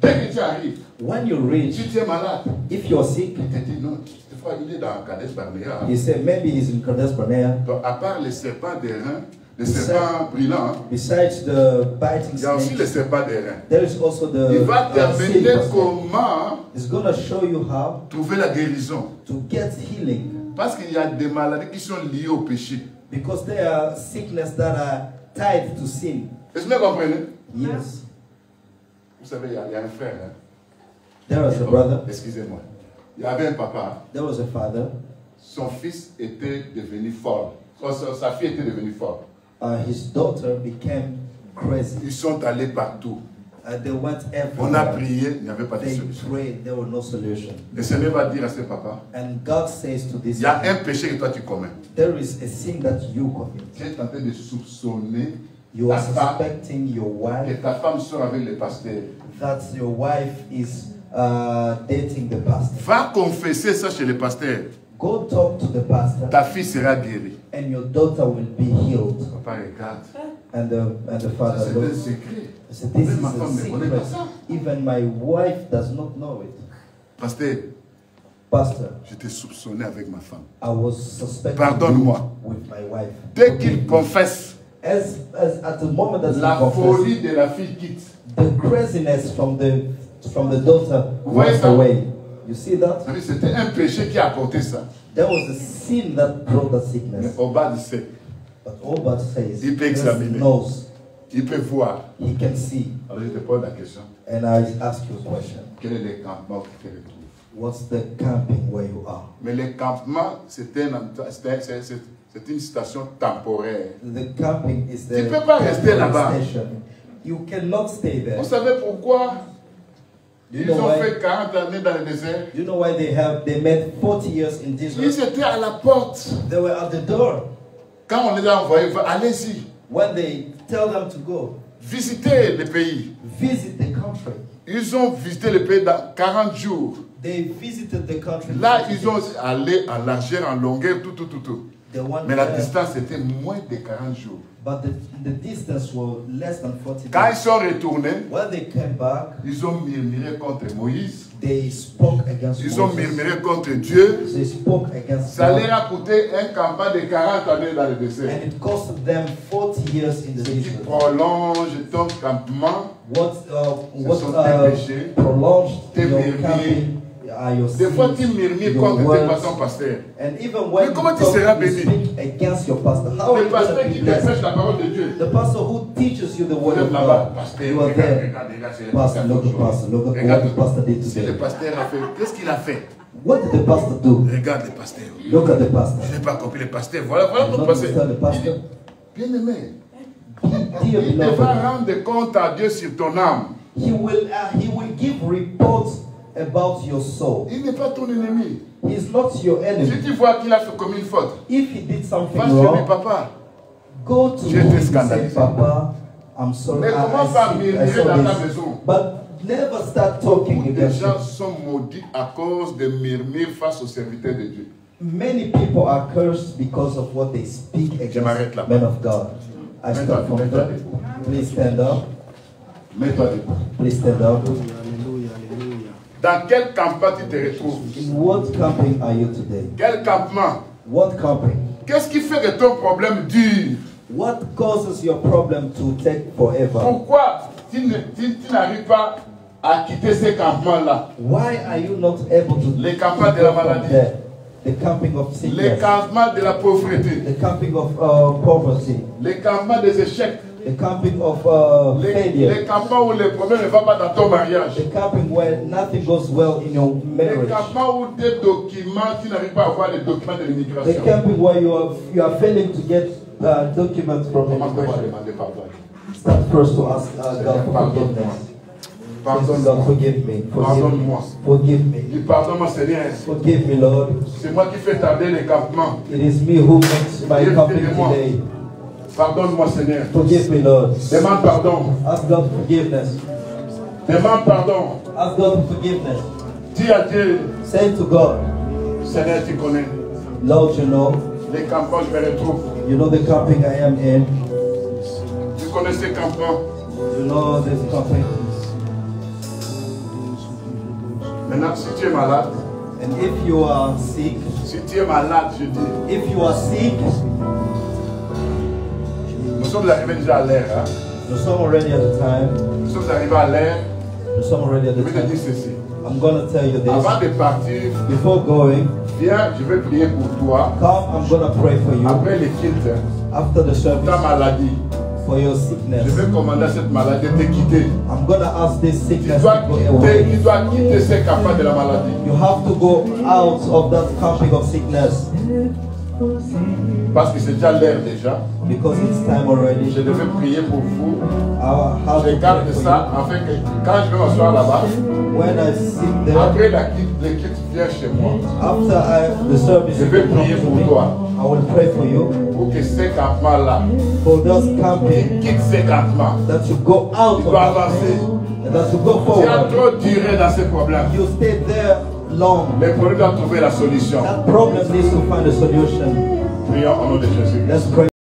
Dès que tu arrives, When you reach, si tu es malade, if you're sick, il te dit non. Des fois, il est dans Kadesh Barnea. he said maybe he's in Kadesh Barnea. Donc, à part les serpents des reins, les serpents brillants, Besides the biting il y a aussi les snake, serpents des reins. there is also the Il va t'amener silver snake. comment It's gonna show you how trouver la guérison. to get healing, Parce qu'il y a des maladies qui sont liées au péché. because there are sickness that are tied to sin. Est-ce que vous comprenez? Yes. Vous savez, il y a un frère. Hein? There was a brother. Excusez-moi. Il y avait un papa. There was a father. Son fils était devenu fort. Sa fille était devenue forte. His daughter became crazy. Ils sont allés partout. They went On a everywhere. prié, il n'y avait pas de They solution. prayed. There was no solution. Le Seigneur va dire à ce papa, And God says to this il y a man, un péché que toi tu commets. there is a sin that you commit. Tu es en train de soupçonner You are ta femme, suspecting your que wife, ta femme sort avec le pasteur. that your wife is dating the pastor. Va confesser ça chez le pasteur. Go talk to the pastor, Ta fille sera guérie. and your daughter will be healed. Papa regarde. And the father C'est un looked. secret. I said, this Même is ma a femme ne connaît pas secret. ça. Even my wife does not know it. Pasteur, Pastor, j'étais soupçonné avec ma femme. I was suspecting Pardonne-moi. with my wife. Dès qu'il confesse, As at the moment that la he confessed, folie de la fille quitte. the craziness from the daughter Vous voyez went ça? away. You see that? Vous savez, c'était un péché qui a apporté ça. There was a sin that brought that Mais sickness. Obad sait, But Obad says Il peut he examiner. knows, il peut voir. he can see. Alors je te pose la question. And I ask you a question. Quel est le campement qui te retrouve? What's the camping where you are? Mais le campement, c'est une station temporaire. The camping is the Tu peux pas rester temporary là-bas. station. You cannot stay there. Vous savez pourquoi Do you ils know ont why? fait 40 années dans le désert? You know why they made 40 years in Ils desert? étaient à la porte. They were at the door. Quand on les a envoyés, allez-y, When they tell them to go, visitez le pays. visit the country. Ils ont visité le pays dans 40 jours. They visited the country. Là, ils ont allé en largeur, en longueur, tout. They went Mais la there, distance était moins de 40 jours. but the distance was less than 40 Quand ils days. sont retournés, When they came back, ils ont murmuré contre Moïse. they spoke against Ils ont Moses. murmuré contre Dieu. They spoke against Ça God. leur a coûté un campement de 40 années dans le désert. And it cost them 40 years in the Ce qui desert. prolonge ton campement, What sont tes péchés, prolonged tes your murmures. camping are your des fois tu sins, murmures your contre tes words. passants pasteurs. And even when Mais comment tu talk, seras you béni? speak against your pastor, how are Le you going pasteur to qui be te blessed? prêche la parole de Dieu. The pastor who teaches you the Vous word êtes of là-bas, God. pasteur, You are there. regarde, c'est Pastor, look at pastor, look at what the pastor did Si le today. pasteur a fait, qu'est-ce qu'il a fait? What did the pastor do? Regarde le pasteur. Look at the pastor. Je n'ai pas compris le pasteur. Voilà You notre not pasteur. understand the pastor? Bien aimé, Dear il devra beloved, rendre compte à Dieu sur ton âme. he will give reports about your soul. Il n'est pas ton ennemi. He is not your Si enemy. tu vois qu'il a fait comme une faute, If he did something va chez lui, wrong, papa. go to J'ai him été and say, scandalisé. Papa, I'm sorry. Mais comment pas I murmurer saw dans ta this. maison? But never start talking Beaucoup de against gens him. sont maudits à cause de murmures face aux serviteurs de Dieu. Many people are cursed because of what they speak Je m'arrête against là. men of God. I Mets-toi start from mets-toi there. debout. Please stand up. Mets-toi debout. Please stand up. Alléluia, alléluia. Dans quel campement tu te retrouves? In what camping are you today? Quel campement? What camping? Qu'est-ce qui fait que ton problème dure? What causes your problem to take forever? Pourquoi tu n'arrives pas à quitter ces campements-là? Why are you not able to Les campements de la maladie. there? The camping of Les sickness, campements de la pauvreté. the camping of poverty, Les campements des échecs. the camping of Les failure, campements où les problèmes ne vont pas dans ton mariage. the camping where nothing goes well in your Les marriage, campements où tes documents, tu n'arrives pas à avoir les documents de the l'immigration. camping where you are failing to get documents from Comment peux-je everybody. demander pardon? Start first to ask God for forgiveness. Please, God, Pardonne-moi. forgive me. Forgive Pardonne-moi. me. Forgive me. Dis pardonne-moi Seigneur. Forgive me, Lord. C'est moi qui fais tarder les campements. It is me who makes my camping today. Pardonne-moi Seigneur. Forgive me, Lord. Demande pardon. Ask God for forgiveness. Demande pardon. Ask God for forgiveness. Dis à Dieu, Say to God, Seigneur, tu connais. Lord, you know Les campements, je me retrouve. the camping I am in. Tu connais ces campements. You know this camping. Maintenant, si tu es malade, And if you are sick, si tu es malade, je dis, if you are sick, nous sommes arrivés déjà à l'heure. Hein? nous sommes already at the time. Nous sommes arrivés à l'heure. Nous sommes already at Je the vais te dire time. ceci. I'm gonna tell you this. Avant de partir, Before going, viens, je vais prier pour toi. come, I'm gonna pray for you. Après les quittes, After the service, ta maladie, for your je sickness. vais commander à cette maladie de te quitter. I'm gonna ask this Tu sickness dois to go quitter, away. tu dois quitter ces campements de la maladie. You have to go out of that camping of sickness Parce que c'est déjà l'heure déjà. because it's time already. Je devais prier pour vous. I'll have Je to garde pray for ça afin que quand je vais m'asseoir là-bas, you. When I sit there, après les quittes, viens chez moi. after the service, Je you vais can come prier to pour me. toi. I will pray for you Pour que ces campements-là, for those camping quitte ces campements. that you go out Tu of dois that avancer. and that you go Tu as forward. trop duré dans ces problèmes. You stay there long. Les problèmes doivent trouver la solution. That problem needs to find a solution. Prions au nom de Jésus. Let's pray.